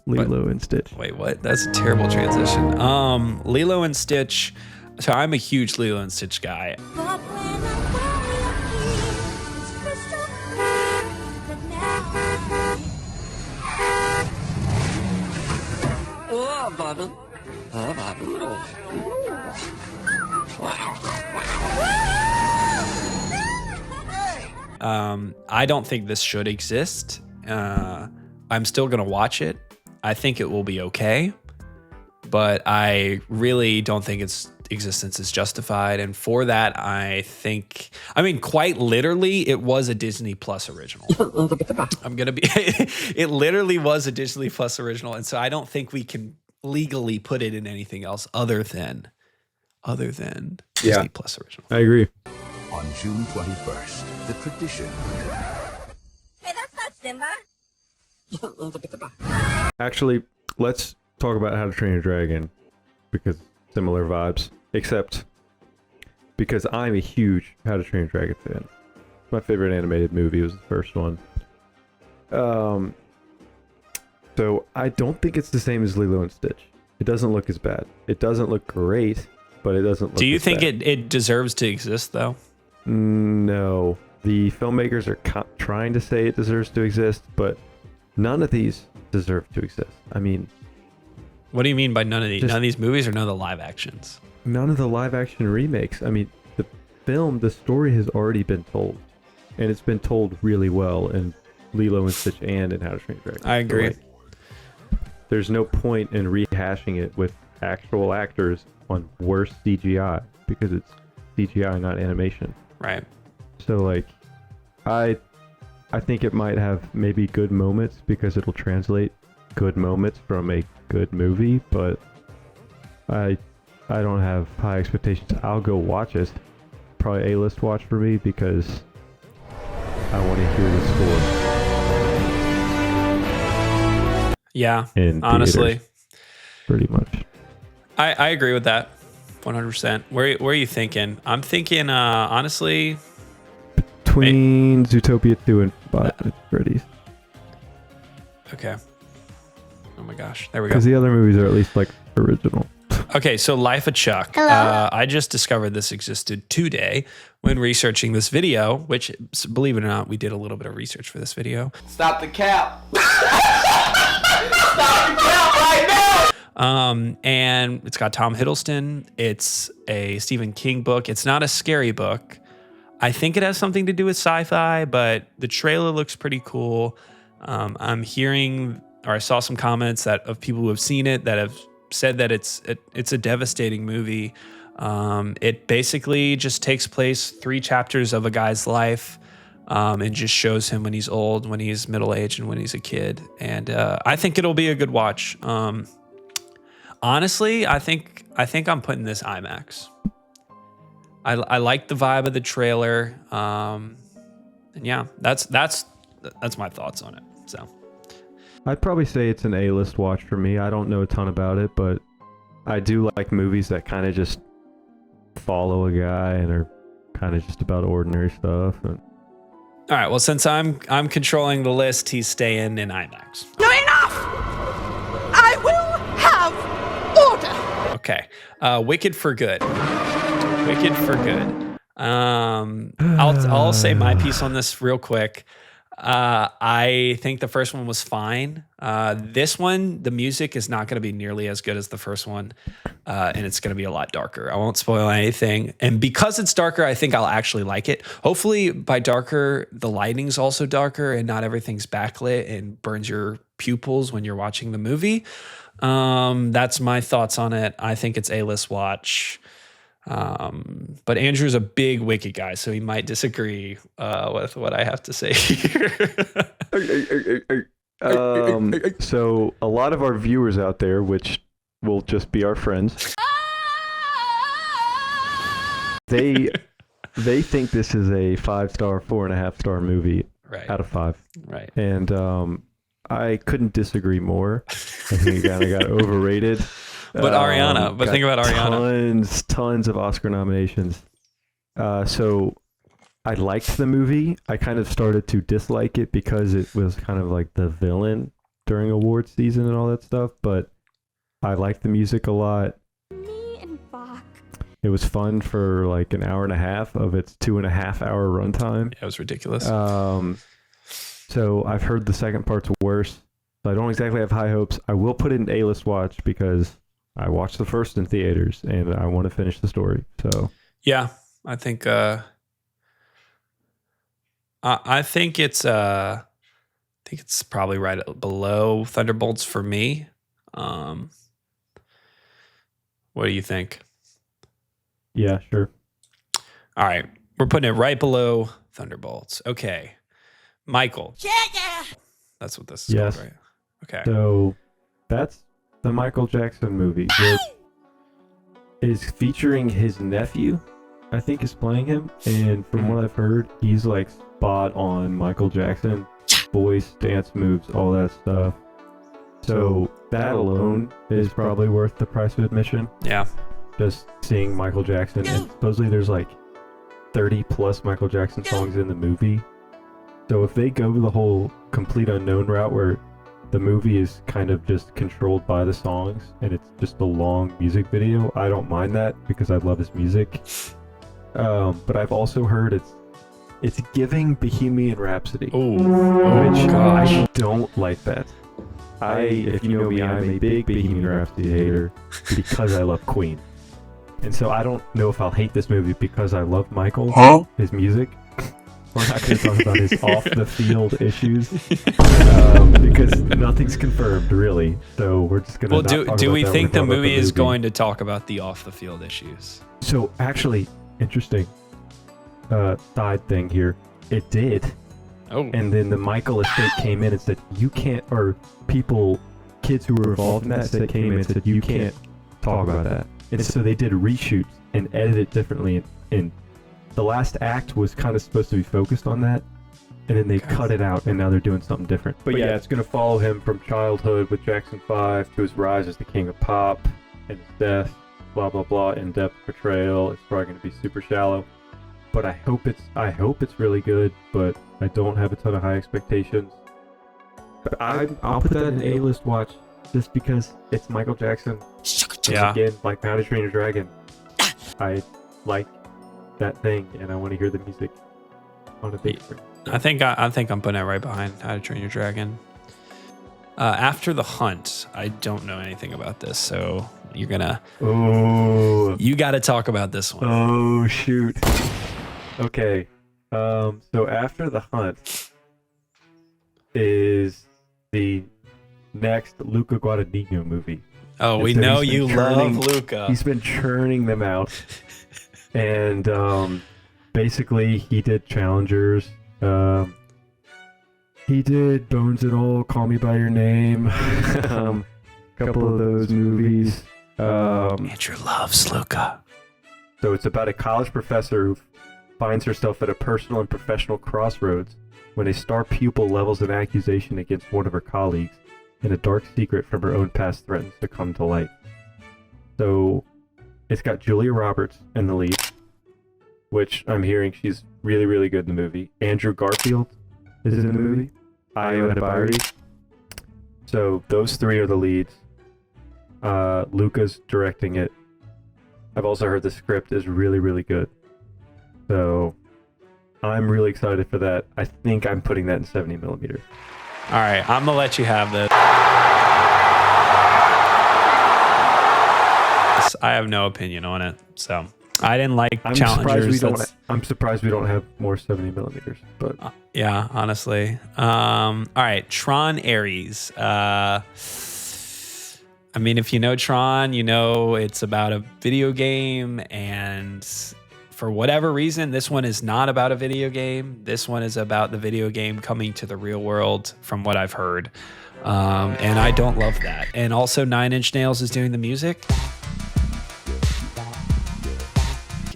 Lilo and Stitch. Wait, what? That's a terrible transition. Lilo and Stitch. So I'm a huge Lilo and Stitch guy. I don't think this should exist. I'm still gonna watch it. I think it will be okay, but I really don't think its existence is justified. And for that, I mean, quite literally, it was a Disney Plus original. It literally was a Disney Plus original. And so I don't think we can legally put it in anything else other than Disney Plus original. I agree. On June 21st, the tradition. Hey, that's not Simba. Actually, let's talk about How to Train Your Dragon because similar vibes. Except because I'm a huge How to Train Your Dragon fan. My favorite animated movie was the first one. So I don't think it's the same as Lilo and Stitch. It doesn't look as bad. It doesn't look great, but it doesn't look Do you as think bad. it deserves to exist, though? No. The filmmakers are trying to say it deserves to exist, but none of these deserve to exist. I mean... What do you mean by none of these? None of these movies or none of the live actions? None of the live action remakes. I mean, the story has already been told. And it's been told really well in Lilo and Stitch and in How to Train Your Dragon. I agree. So, like, there's no point in rehashing it with actual actors on worse CGI because it's CGI, not animation. Right. So, like, I think it might have maybe good moments because it'll translate good moments from a good movie, but I don't have high expectations. I'll go watch it. Probably A-list watch for me because I want to hear the score. Yeah, In honestly. theaters, pretty much. I agree with that 100%. Where are you thinking? I'm thinking, honestly... Between Zootopia 2 and Freddies. Okay. Oh my gosh. There we go. Because the other movies are at least, like, original. Okay, so Life of Chuck. I just discovered this existed today when researching this video, which, believe it or not, we did a little bit of research for this video. Stop the cap. Stop the cap right now. And it's got Tom Hiddleston. It's a Stephen King book. It's not a scary book. I think it has something to do with sci-fi, but the trailer looks pretty cool. I'm hearing, or I saw some comments of people who have seen it that have said that it's a devastating movie. It basically just takes place 3 chapters of a guy's life, and just shows him when he's old, when he's middle-aged, and when he's a kid. And I think it'll be a good watch. Honestly, I think I'm putting this IMAX. I like the vibe of the trailer, and yeah, that's my thoughts on it. So I'd probably say it's an A-list watch for me. I don't know a ton about it, but I do like movies that kind of just follow a guy and are kind of just about ordinary stuff. And all right, well, since I'm controlling the list, he's staying in IMAX. No, enough! I will have order! Okay, Wicked for Good. Wicked for Good. I'll say my piece on this real quick. I think the first one was fine. This one, the music is not going to be nearly as good as the first one, and it's going to be a lot darker. I won't spoil anything. And because it's darker, I think I'll actually like it. Hopefully by darker, the lighting's also darker and not everything's backlit and burns your pupils when you're watching the movie. That's my thoughts on it. I think it's A-list watch. But Andrew's a big Wicked guy, so he might disagree with what I have to say here. So a lot of our viewers out there, which will just be our friends, they think this is a 5-star, 4.5-star movie out of 5. Right. And I couldn't disagree more. I think it kind of got overrated. But Ariana, but think about Ariana. Tons of Oscar nominations. So I liked the movie. I kind of started to dislike it because it was kind of like the villain during awards season and all that stuff. But I liked the music a lot. Me and Bach. It was fun for like an hour and a half of its 2.5-hour runtime. Yeah, it was ridiculous. So I've heard the second part's worse. So I don't exactly have high hopes. I will put it in A-list watch because I watched the first in theaters and I want to finish the story. So yeah, I think it's probably right below Thunderbolts for me. What do you think? Yeah, sure. All right, we're putting it right below Thunderbolts. Okay, Michael. Yeah. That's what this is called, right? Okay. So that's the Michael Jackson movie. It is featuring his nephew, I think is playing him. And from what I've heard, he's like spot on Michael Jackson. Voice, dance moves, all that stuff. So that alone is probably worth the price of admission. Yeah. Just seeing Michael Jackson. And supposedly there's like 30 plus Michael Jackson songs in the movie. So if they go the whole complete unknown route where the movie is kind of just controlled by the songs and it's just a long music video, I don't mind that because I love his music. But I've also heard it's giving Bohemian Rhapsody, which I don't like that. If you know me, I'm a big Bohemian Rhapsody hater because I love Queen. And so I don't know if I'll hate this movie because I love Michael, his music. We're not going to talk about his off-the-field issues because nothing's confirmed, really. So we're just going to Well, do we think the movie is going to talk about the off-the-field issues? So actually, interesting side thing here. It did. Oh. And then the Michael estate came in and said, you can't, or kids who were involved in that estate came in and said, you can't talk about that. And so they did reshoots and edited it differently. And the last act was kind of supposed to be focused on that. And then they cut it out and now they're doing something different. But yeah, it's going to follow him from childhood with Jackson 5 to his rise as the king of pop and his death, blah, blah, blah, in-depth portrayal. It's probably going to be super shallow. But I hope it's really good, but I don't have a ton of high expectations. But I'll put that in A-list watch just because it's Michael Jackson. Yeah. Again, like How to Train Your Dragon. I like that thing, and I want to hear the music on a big screen. I think I'm putting it right behind How to Train Your Dragon. After the Hunt, I don't know anything about this, so you got to talk about this one. Oh shoot. Okay. So After the Hunt is the next Luca Guadagnino movie. Oh, and we so know you love Luca. He's been churning them out. And basically he did Challengers. He did Bones It All, Call Me By Your Name. A couple of those movies. Andrew loves Luca. So it's about a college professor who finds herself at a personal and professional crossroads when a star pupil levels an accusation against one of her colleagues, and a dark secret from her own past threatens to come to light. So it's got Julia Roberts in the lead, which I'm hearing she's really, really good in the movie. Andrew Garfield is in the movie. Ayo Edebiri. So those three are the leads. Luca's directing it. I've also heard the script is really, really good. So I'm really excited for that. I think I'm putting that in 70mm. All right, I'm going to let you have this. I have no opinion on it. So I didn't like Challengers. I'm surprised we don't have more 70mm. But yeah, honestly. All right, Tron Ares. I I mean, if you know Tron, you know it's about a video game, and for whatever reason, this one is not about a video game. This one is about the video game coming to the real world, from what I've heard. And I don't love that. And also, Nine Inch Nails is doing the music.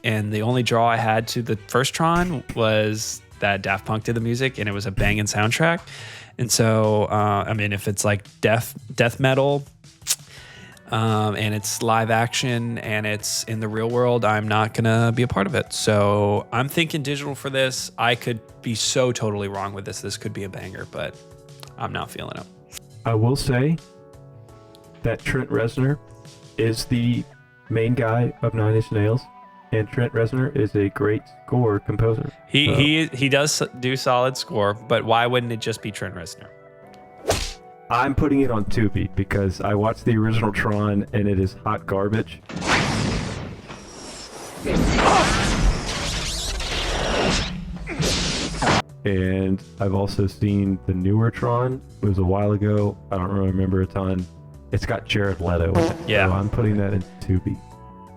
And the only draw I had to the first Tron was that Daft Punk did the music, and it was a banging soundtrack. And so, I mean, if it's like death metal, and it's live action and it's in the real world, I'm not gonna be a part of it. So I'm thinking digital for this. I could be so totally wrong with this. This could be a banger, but I'm not feeling it. I will say that Trent Reznor is the main guy of Nine Inch Nails, and Trent Reznor is a great score composer. He does do solid score, but why wouldn't it just be Trent Reznor? I'm putting it on Tubi because I watched the original Tron and it is hot garbage. And I've also seen the newer Tron. It was a while ago. I don't really remember a ton. It's got Jared Leto in it. Yeah. So I'm putting that in Tubi.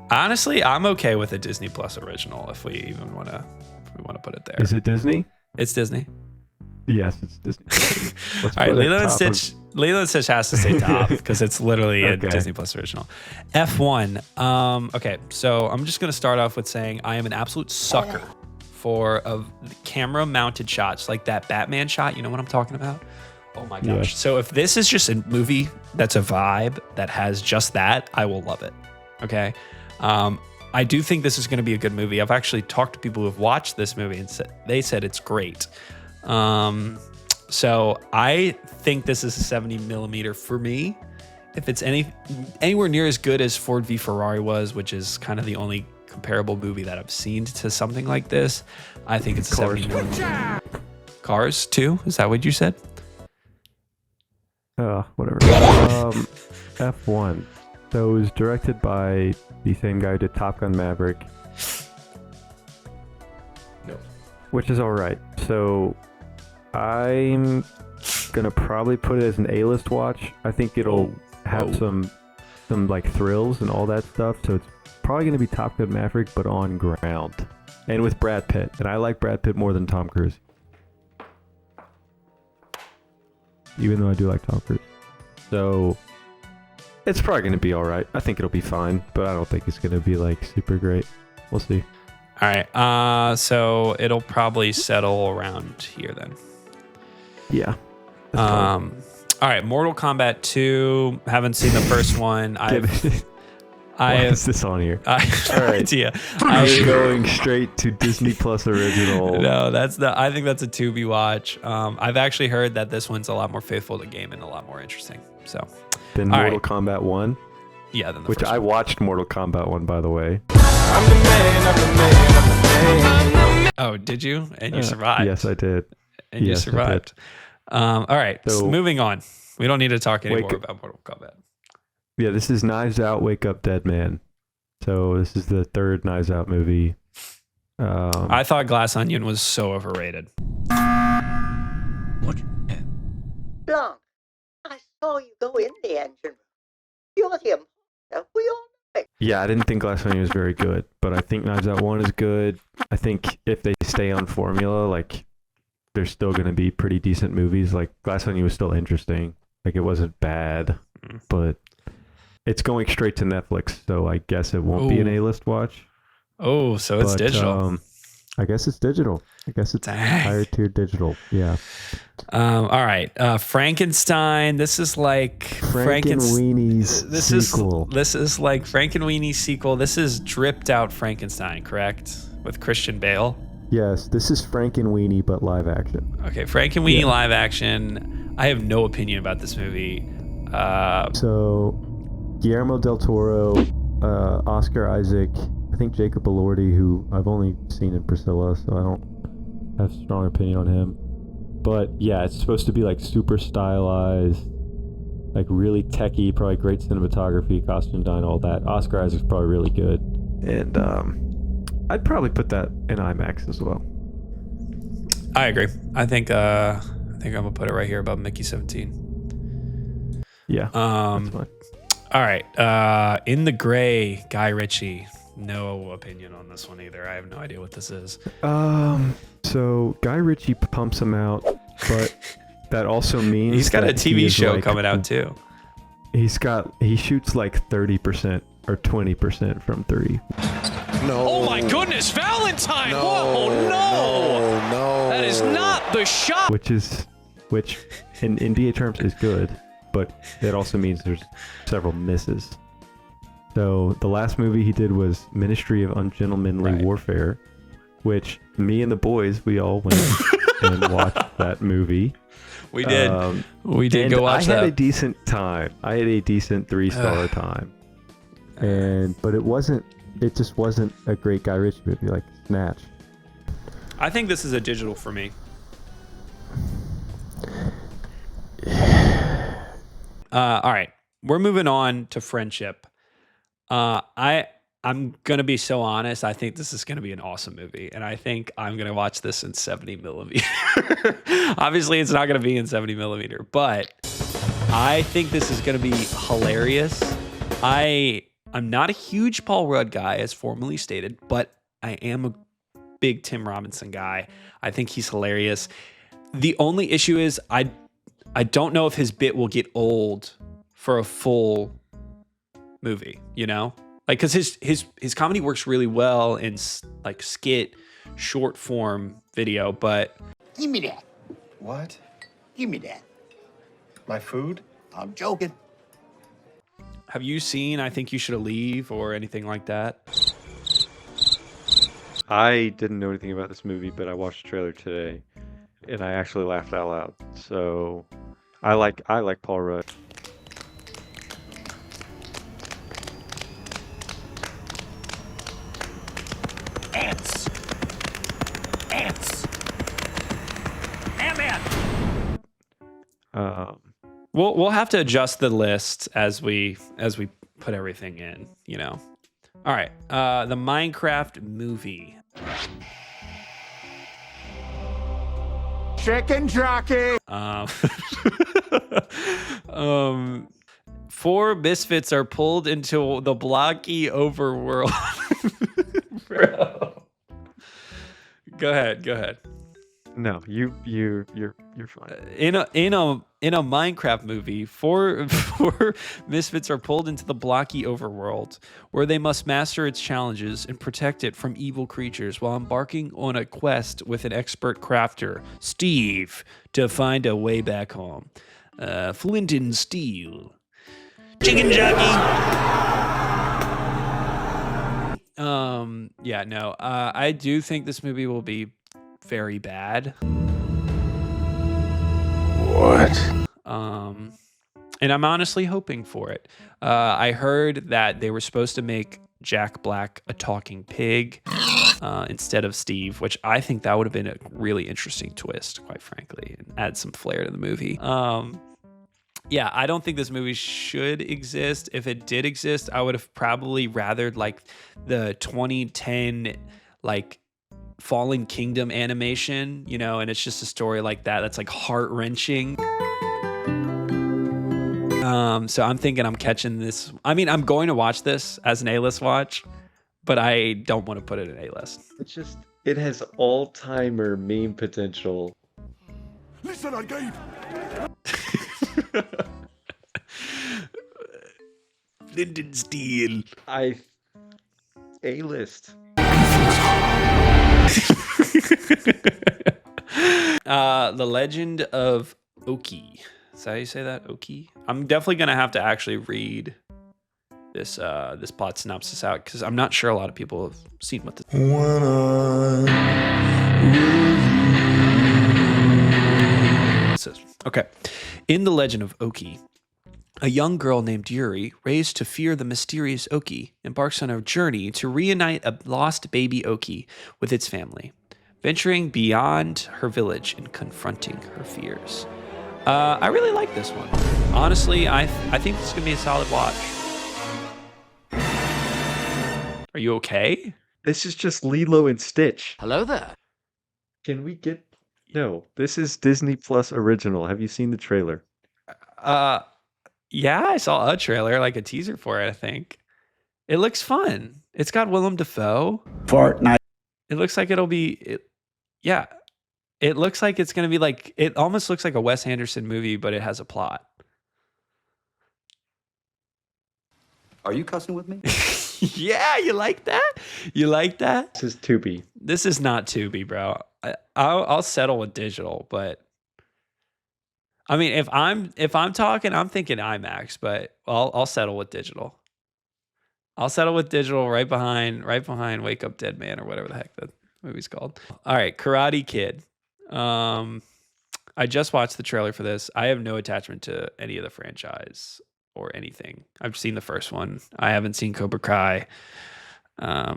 Honestly, I'm okay with a Disney Plus original if we even want to put it there. Is it Disney? It's Disney. Yes, it's Disney. All right, Lilo and Stitch. Lilo and Stitch has to stay top because it's literally a Disney Plus original. F1. Okay, so I'm just gonna start off with saying I am an absolute sucker for camera-mounted shots, like that Batman shot. You know what I'm talking about? Oh my gosh. Yeah. So if this is just a movie that's a vibe that has just that, I will love it. Okay. I do think this is going to be a good movie. I've actually talked to people who have watched this movie and they said it's great. So I think this is a 70 millimeter for me. If it's anywhere near as good as Ford v Ferrari was, which is kind of the only comparable movie that I've seen to something like this, I think it's a 70 millimeter. Cars 2? Is that what you said? Whatever. F1. So it was directed by the same guy who did Top Gun Maverick. No. Which is alright. So I'm gonna probably put it as an A-list watch. I think it'll have some like thrills and all that stuff. So it's probably gonna be Top Gun Maverick, but on ground. And with Brad Pitt. And I like Brad Pitt more than Tom Cruise. Even though I do like Tom Cruise. So it's probably going to be all right. I think it'll be fine, but I don't think it's going to be like super great. We'll see. All right. So it'll probably settle around here then. Yeah. All right. Mortal Kombat 2. Haven't seen the first one. Why is this on here? I have no idea. I'm going straight to Disney Plus original. No, I think that's a Tubi watch. I've actually heard that this one's a lot more faithful to game and a lot more interesting. So. Then Mortal Kombat 1? Yeah, then which I watched Mortal Kombat 1, by the way. I'm the man. Oh, did you? And you survived. Yes, I did. And you survived. All right, so moving on. We don't need to talk anymore about Mortal Kombat. Yeah, this is Knives Out, Wake Up Dead Man. So this is the third Knives Out movie. I thought Glass Onion was so overrated. What? Blanc. I saw you go in the engine room. You're the imposter. We all know it. Yeah, I didn't think Glass Onion was very good, but I think Knives Out 1 is good. I think if they stay on formula, like, there's still going to be pretty decent movies. Like, Glass Onion was still interesting. Like, it wasn't bad, but it's going straight to Netflix, so I guess it won't be an A-list watch. Oh, so it's digital. I guess it's digital. I guess it's higher tier digital. Yeah. All right. Frankenstein. This is like Frankenweenie's sequel. This is like Frankenweenie's sequel. This is dripped out Frankenstein, correct? With Christian Bale. Yes, this is Frankenweenie but live action. Okay, Frankenweenie live action. I have no opinion about this movie. So, Guillermo del Toro, Oscar Isaac, I think Jacob Elordi, who I've only seen in Priscilla, so I don't have a strong opinion on him. But yeah, it's supposed to be like super stylized, like really techie, probably great cinematography, costume design, all that. Oscar Isaac's probably really good. And I'd probably put that in IMAX as well. I agree. I think I'm gonna put it right here above Mickey 17. Yeah. That's fine. All right. In the Gray, Guy Ritchie. No opinion on this one either. I have no idea what this is. So Guy Ritchie pumps him out, but that also means he's got a TV show like, coming out too. He shoots like 30% or 20% from 30. No. Oh my goodness, Valentine! No. Whoa, no! No. That is not the shot! Which in NBA terms is good, but it also means there's several misses. So the last movie he did was Ministry of Ungentlemanly Warfare, which me and the boys, we all went and watched that movie. We did. We did go watch that. I had a decent time. I had a decent 3-star time. But it just wasn't a great Guy Ritchie movie like Snatch. I think this is a digital for me. All right. We're moving on to Friendship. I'm going to be so honest. I think this is going to be an awesome movie. And I think I'm going to watch this in 70 millimeter. Obviously, it's not going to be in 70 millimeter, but I think this is going to be hilarious. I'm not a huge Paul Rudd guy, as formally stated, but I am a big Tim Robinson guy. I think he's hilarious. The only issue is I don't know if his bit will get old for a full movie, you know? Like, because his comedy works really well in like skit, short form video, but Give me that. What? Give me that. My food? I'm joking. have you seen I Think You Should Leave or anything like that? I didn't know anything about this movie, but I watched the trailer today, and I actually laughed out loud. So, I like Paul Rudd. Ants! Ant-Man! We'll have to adjust the list as we put everything in, you know. All right, the Minecraft movie. Chicken jockey. Four misfits are pulled into the blocky overworld. Bro. Go ahead. No, you're fine. In a Minecraft movie, four misfits are pulled into the blocky overworld, where they must master its challenges and protect it from evil creatures while embarking on a quest with an expert crafter, Steve, to find a way back home. Flint and steel. Chicken jockey. I do think this movie will be very bad. What? And I'm honestly hoping for it. I heard that they were supposed to make Jack Black a talking pig instead of Steve, which I think that would have been a really interesting twist, quite frankly, and add some flair to the movie. Yeah, I don't think this movie should exist. If it did exist, I would have probably rathered like the 2010 like Fallen Kingdom animation, you know, and it's just a story like that that's like heart-wrenching. So I'm thinking I'm catching this. I mean, I'm going to watch this as an A-list watch, but I don't want to put it in A-list. It has all-timer meme potential. Listen, I gave. Linden Steel. A-list. The Legend of Ochi. Is that how you say that? Ochi? I'm definitely gonna have to actually read this plot synopsis out because I'm not sure a lot of people have seen what this. Says. Okay. In The Legend of Ochi, a young girl named Yuri, raised to fear the mysterious Oki, embarks on a journey to reunite a lost baby Oki with its family, venturing beyond her village and confronting her fears. I really like this one. Honestly, I think this is going to be a solid watch. Are you okay? This is just Lilo and Stitch. Hello there. Can we get... No, this is Disney Plus original. Have you seen the trailer? Yeah, I saw a trailer, like a teaser for it, I think. It looks fun. It's got Willem Dafoe. Fortnite. It looks like it'll be, yeah. It looks like it's going to be like, it almost looks like a Wes Anderson movie, but it has a plot. Are you cussing with me? Yeah, you like that? You like that? This is Tubi. This is not Tubi, bro. I'll settle with digital, but I mean, if I'm talking, I'm thinking IMAX, but I'll settle with digital. I'll settle with digital right behind Wake Up Dead Man or whatever the heck that movie's called. All right, Karate Kid. I just watched the trailer for this. I have no attachment to any of the franchise or anything. I've seen the first one. I haven't seen Cobra Kai. Yeah,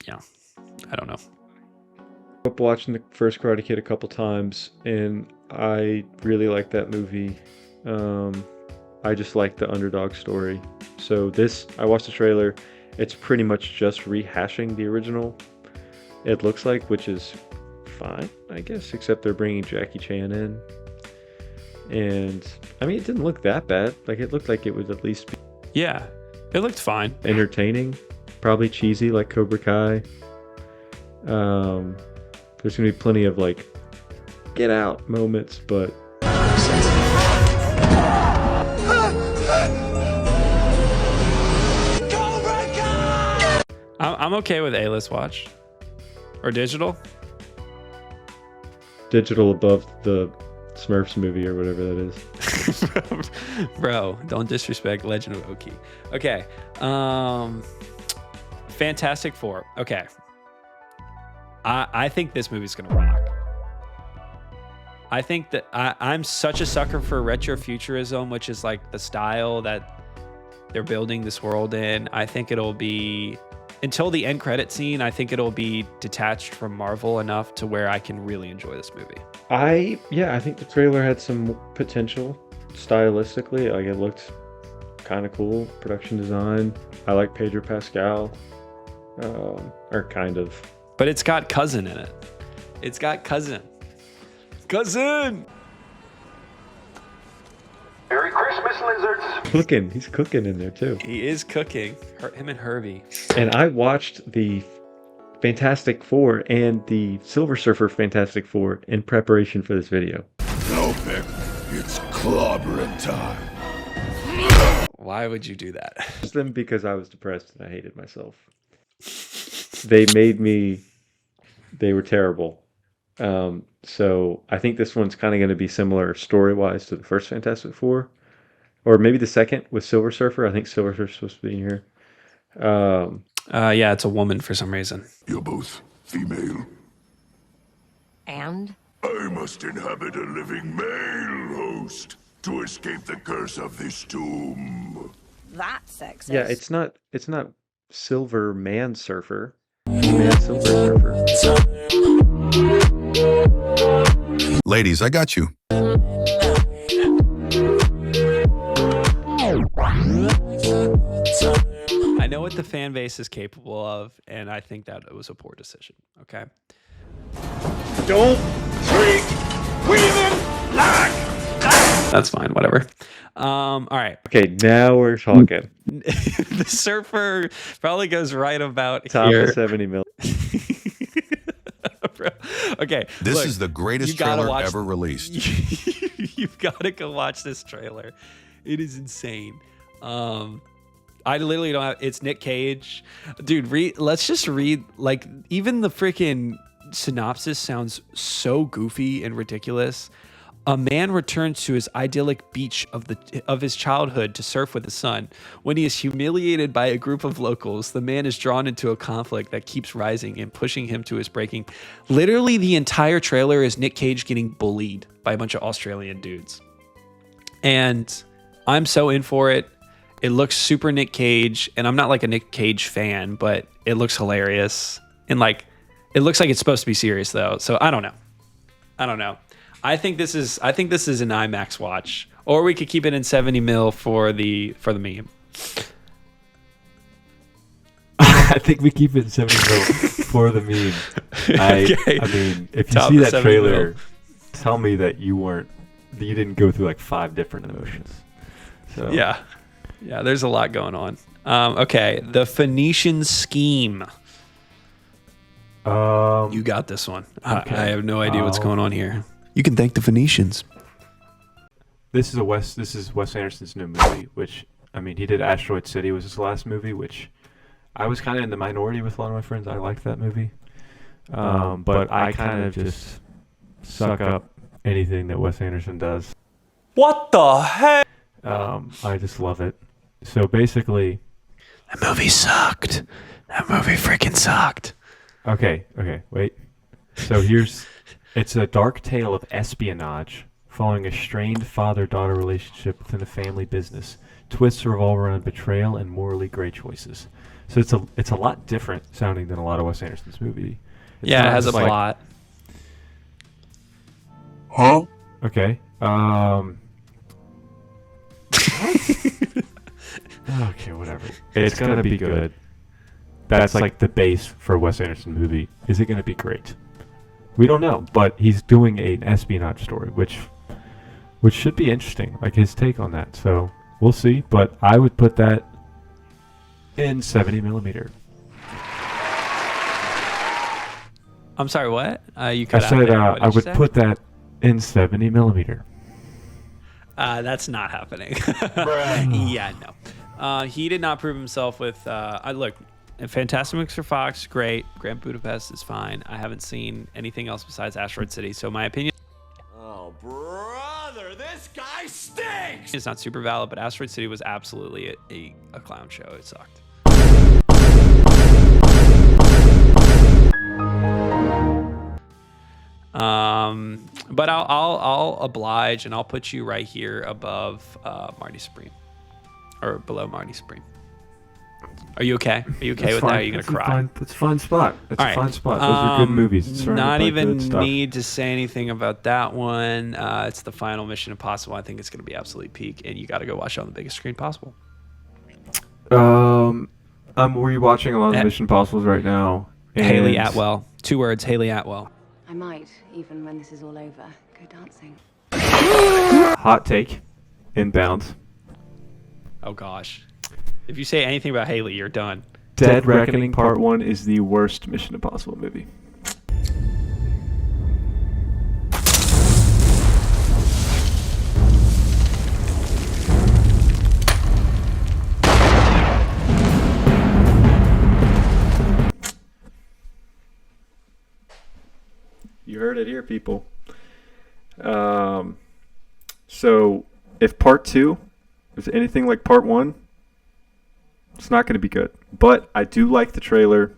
I don't know. Up watching the first Karate Kid a couple times, and I really like that movie. I just like the underdog story. So this, I watched the trailer. It's pretty much just rehashing the original. It looks like, which is fine, I guess, except they're bringing Jackie Chan in. And I mean, it didn't look that bad. Like, it looked like it would at least be Yeah, it looked fine. entertaining, probably cheesy like Cobra Kai. There's gonna be plenty of like get out moments, but I'm okay with A-list watch or digital. digital above the Smurfs movie or whatever that is. Bro, don't disrespect Legend of Ochi. Okay. Fantastic Four. Okay. I think this movie's gonna rock. I think that I'm such a sucker for retrofuturism, which is like the style that they're building this world in. I think it'll be, until the end credit scene, I think it'll be detached from Marvel enough to where I can really enjoy this movie. I think the trailer had some potential stylistically. Like, it looked kind of cool. Production design. I like Pedro Pascal. Or kind of. But it's got Cousin in it. It's got Cousin. Cousin! Merry Christmas, lizards. He's cooking in there too. He is cooking. Him and Herbie. And I watched the Fantastic Four and the Silver Surfer Fantastic Four in preparation for this video. No, Pick. It's clobbering time. Why would you do that? Just them because I was depressed and I hated myself. They made me. They were terrible. So I think this one's kind of going to be similar story-wise to the first Fantastic Four. Or maybe the second with Silver Surfer. I think Silver Surfer's supposed to be in here. Yeah, it's a woman for some reason. You're both female. And? I must inhabit a living male host to escape the curse of this tomb. That's sexist. Yeah, it's not Silver Man Surfer. Man Silver Surfer. Ladies, I got you. I know what the fan base is capable of, and I think that it was a poor decision. Okay. Don't treat women like that. That's fine. Whatever. All right. Okay, now we're talking. The Surfer probably goes right about Top here. of 70 mil. Okay. This look, is the greatest you gotta trailer watch- ever released. You've got to go watch this trailer. It is insane. I literally don't have. It's Nick Cage, dude. Let's just read. Like, even the freaking synopsis sounds so goofy and ridiculous. A man returns to his idyllic beach of his childhood to surf with his son. When he is humiliated by a group of locals, the man is drawn into a conflict that keeps rising and pushing him to his breaking. Literally, the entire trailer is Nick Cage getting bullied by a bunch of Australian dudes. And I'm so in for it. It looks super Nick Cage, and I'm not like a Nick Cage fan, but it looks hilarious. And like, it looks like it's supposed to be serious though. So I don't know. I think this is an IMAX watch, or we could keep it in 70 mil for the meme. I think we keep it in 70 mil for the meme. Okay. I mean, if you Top see of that 70 trailer, mil. tell me that you didn't go through like 5 different emotions. So. Yeah. There's a lot going on. Okay, the Phoenician Scheme. You got this one. Okay. I have no idea what's going on here. You can thank the Phoenicians. This is Wes Anderson's new movie, which, I mean, he did Asteroid City was his last movie, which I was kind of in the minority with a lot of my friends. I liked that movie. But I kind of just suck up anything that Wes Anderson does. What the heck? I just love it. So basically... That movie sucked. That movie freaking sucked. Okay, wait. So it's a dark tale of espionage following a strained father-daughter relationship within a family business. Twists revolve around betrayal and morally gray choices. So it's a lot different sounding than a lot of Wes Anderson's movie. It has a plot. Huh? Okay. Okay, whatever. It's gonna be good. That's like the base for a Wes Anderson movie. Is it gonna be great? We don't know, but he's doing an espionage story, which should be interesting. Like his take on that. So we'll see. But I would put that in 70mm. I'm sorry, what? You cut I out said there. What did I you would say? put that in 70mm. That's not happening. Yeah, no. He did not prove himself with. Look, Fantastic Mr. Fox, great. Grand Budapest is fine. I haven't seen anything else besides Asteroid City, so my opinion. Oh, brother, this guy stinks! It's not super valid, but Asteroid City was absolutely a clown show. It sucked. But I'll oblige and I'll put you right here above Marty Supreme, or below Marty Supreme. Are you okay? Are you okay with that? Are you gonna cry? That's a fine spot. That's a fine spot. Those are good movies. It's Not even good stuff. need to say anything about that one. It's the final Mission Impossible. I think it's gonna be absolutely peak, and you got to go watch it on the biggest screen possible. I'm rewatching a lot of Mission Impossibles right now. Haley Atwell. 2 words. Haley Atwell. I might, even when this is all over, go dancing. Hot take. Inbound. Oh gosh. If you say anything about Haley, you're done. Dead Reckoning Part 1 is the worst Mission Impossible movie. You heard it here, people. So, if Part 2 is anything like Part 1, it's not going to be good. But I do like the trailer,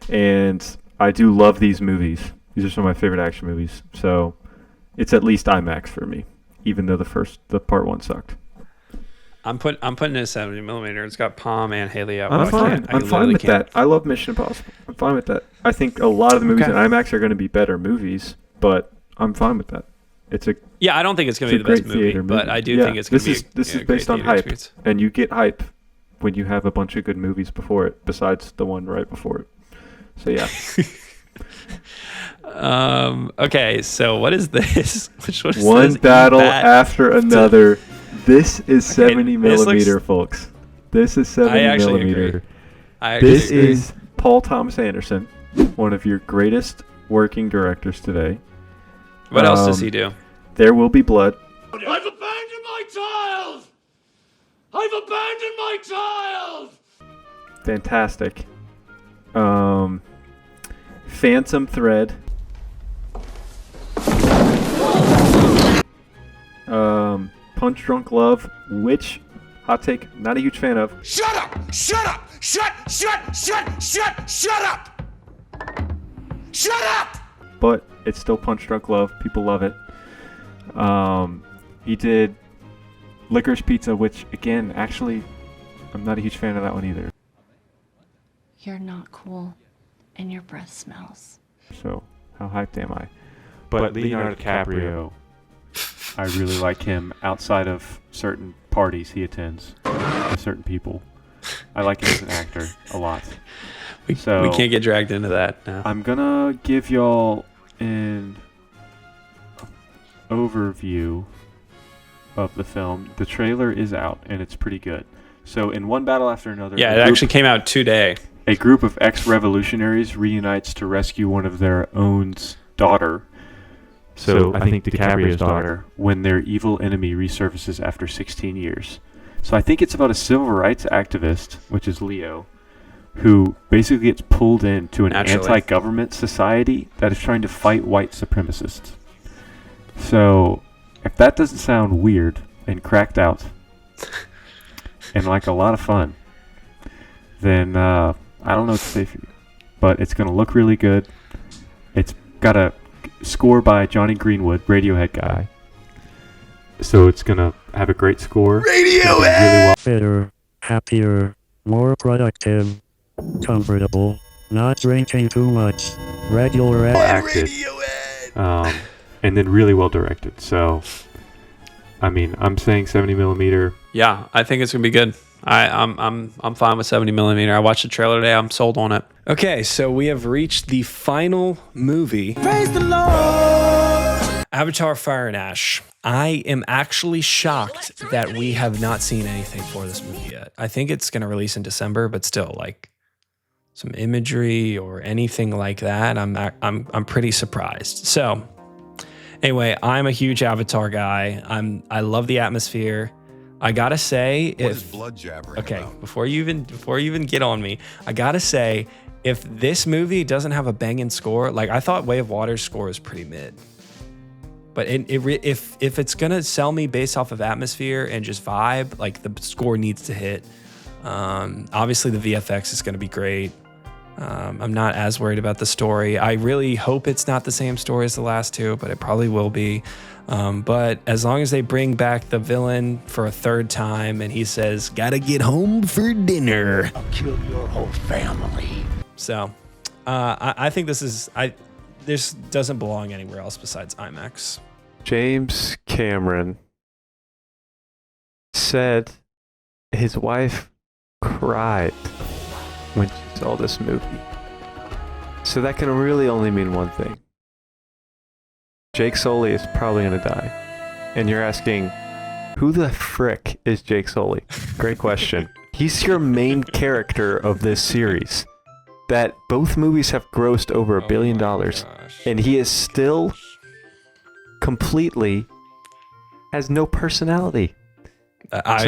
and I do love these movies. These are some of my favorite action movies. So, it's at least IMAX for me, even though the Part 1 sucked. I'm putting it at 70mm. It's got Palm and Haley Atwell. I'm fine. I'm fine with that. I love Mission Impossible. I'm fine with that. I think a lot of the movies in IMAX are going to be better movies, but I'm fine with that. I don't think it's going to be the best movie, but I do think it's going to be This is based on hype, and you get hype when you have a bunch of good movies before it, besides the one right before it. So yeah. Okay, so what is this? Which one? One battle after another. This is 70mm, folks. This is 70mm. This is Paul Thomas Anderson, one of your greatest working directors today. What else does he do? There Will Be Blood. I've abandoned my child! I've abandoned my child! Fantastic. Phantom Thread. Punch Drunk Love, which, hot take, not a huge fan of. Shut up! Shut up! Shut up! Shut up! But it's still Punch Drunk Love. People love it. He did Licorice Pizza, which, again, actually, I'm not a huge fan of that one either. You're not cool, and your breath smells. So, how hyped am I? But Leonardo DiCaprio, I really like him outside of certain parties he attends with certain people. I like him as an actor a lot. We can't get dragged into that now. I'm gonna give y'all an overview of the film. The trailer is out, and it's pretty good. So in one battle after another... Yeah, it actually came out today. A group of ex-revolutionaries reunites to rescue one of their own's daughter. So I think DiCaprio's daughter, when their evil enemy resurfaces after 16 years. So I think it's about a civil rights activist, which is Leo, who basically gets pulled into an anti-government society that is trying to fight white supremacists. So if that doesn't sound weird and cracked out and like a lot of fun, then I don't know what to say for you. But it's going to look really good. It's got a score by Johnny Greenwood, Radiohead guy. So it's going to have a great score. Radiohead! Better, happier, more productive, comfortable, not drinking too much, regular acted, and then really well directed. So, I mean, I'm saying 70mm. Yeah, I think it's gonna be good. I'm fine with 70mm. I watched the trailer today. I'm sold on it. Okay, so we have reached the final movie. Praise the Lord! Avatar: Fire and Ash. I am actually shocked that we have not seen anything for this movie yet. I think it's gonna release in December, but still, like, some imagery or anything like that, I'm pretty surprised. So, anyway, I'm a huge Avatar guy. I love the atmosphere. I gotta say, before you even get on me, I gotta say, if this movie doesn't have a banging score, like I thought Way of Water's score was pretty mid. But if it's gonna sell me based off of atmosphere and just vibe, like the score needs to hit. Obviously the VFX is gonna be great. I'm not as worried about the story. I really hope it's not the same story as the last two, but it probably will be. But as long as they bring back the villain for a third time and he says, "Gotta get home for dinner," I'll kill your whole family. So I think this doesn't belong anywhere else besides IMAX. James Cameron said his wife cried when she saw this movie. So that can really only mean one thing. Jake Sully is probably going to die. And you're asking, who the frick is Jake Sully? Great question. He's your main character of this series. That both movies have grossed over $1 billion. And he is still completely has no personality. That's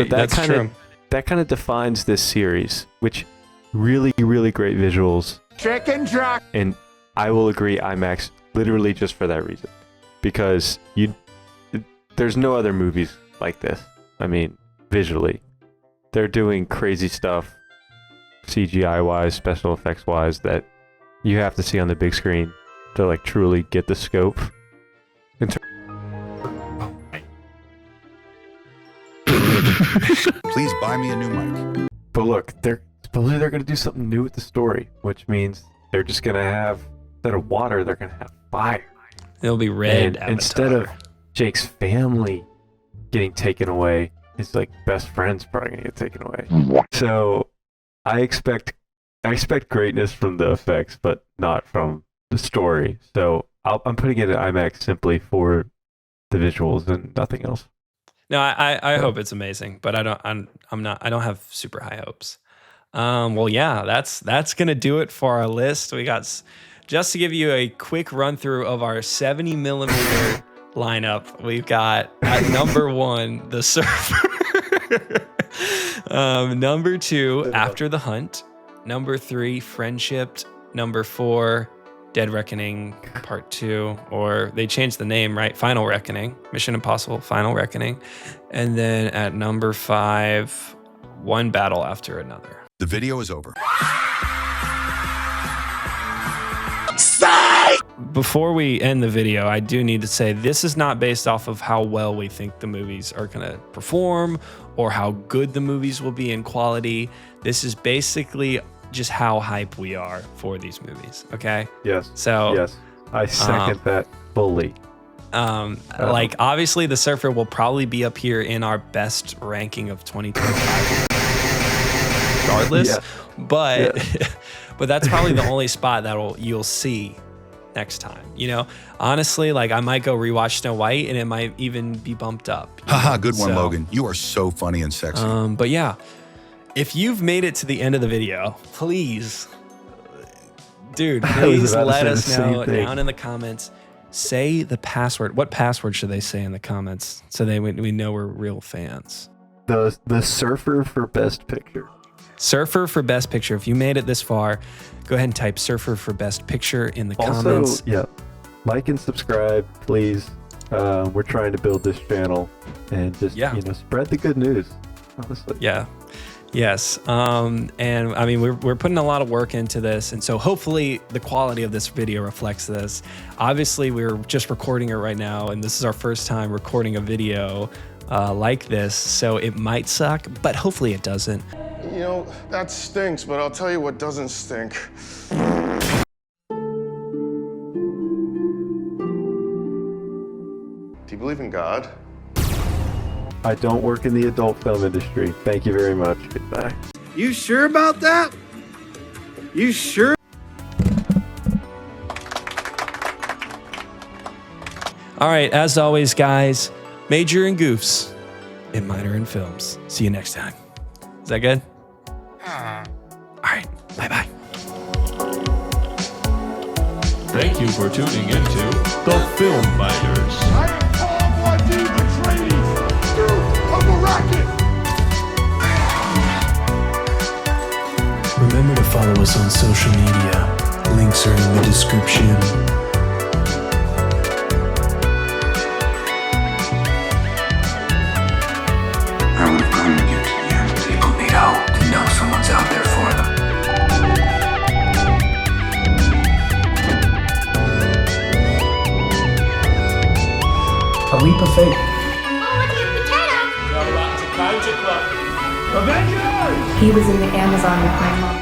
true. That kind of defines this series, which really, really great visuals. Chicken Jack! And I will agree IMAX literally just for that reason. Because there's no other movies like this. I mean, visually. They're doing crazy stuff, CGI-wise, special effects-wise, that you have to see on the big screen to like truly get the scope. Please buy me a new mic. But look, they're going to do something new with the story, which means they're just going to have, instead of water, they're going to have fire. It'll be red. And instead of Jake's family getting taken away, his like best friend's probably gonna get taken away. So I expect greatness from the effects, but not from the story. So I'm putting it at IMAX simply for the visuals and nothing else. No, I hope it's amazing, but I don't have super high hopes. Well, yeah, that's gonna do it for our list. We got. Just to give you a quick run through of our 70mm lineup, we've got at number 1, The Surfer. Number 2, After the Hunt. Number 3, Friendship. Number 4, Dead Reckoning Part 2, or they changed the name, right? Final Reckoning. Mission Impossible Final Reckoning. And then at number 5, One Battle After Another. The video is over. Before we end the video, I do need to say this is not based off of how well we think the movies are going to perform or how good the movies will be in quality. This is basically just how hype we are for these movies, okay? Yes. So yes, I second that fully. Like obviously The Surfer will probably be up here in our best ranking of 2025 regardless, but that's probably the only spot you'll see next time. You know, honestly, like I might go rewatch Snow White and it might even be bumped up. Haha, good one, Logan. You are so funny and sexy. But yeah, if you've made it to the end of the video, please, dude, please let us know down in the comments. Say the password. What password should they say in the comments so we know we're real fans? The surfer for best picture. Surfer for best picture. If you made it this far, go ahead and type surfer for best picture in the comments. Yeah, like and subscribe, please. We're trying to build this channel and just spread the good news. Honestly. Yeah. Yes. And I mean, we're putting a lot of work into this. And so hopefully the quality of this video reflects this. Obviously, we're just recording it right now. And this is our first time recording a video like this. So it might suck, but hopefully it doesn't. You know, that stinks, but I'll tell you what doesn't stink. Do you believe in God? I don't work in the adult film industry. Thank you very much. Goodbye. You sure about that? You sure? All right, as always, guys, major and goofs and minor in films. See you next time. Is that good? All right, bye-bye. Thank you for tuning into The Film Fighters. I am Paul Atreides, Duke of the Rocket! Remember to follow us on social media. Links are in the description. I would have gone to get to the end. People need hope to know someone's out there for them. A leap of faith. He was in the Amazon with my mom.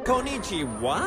Konnichiwa.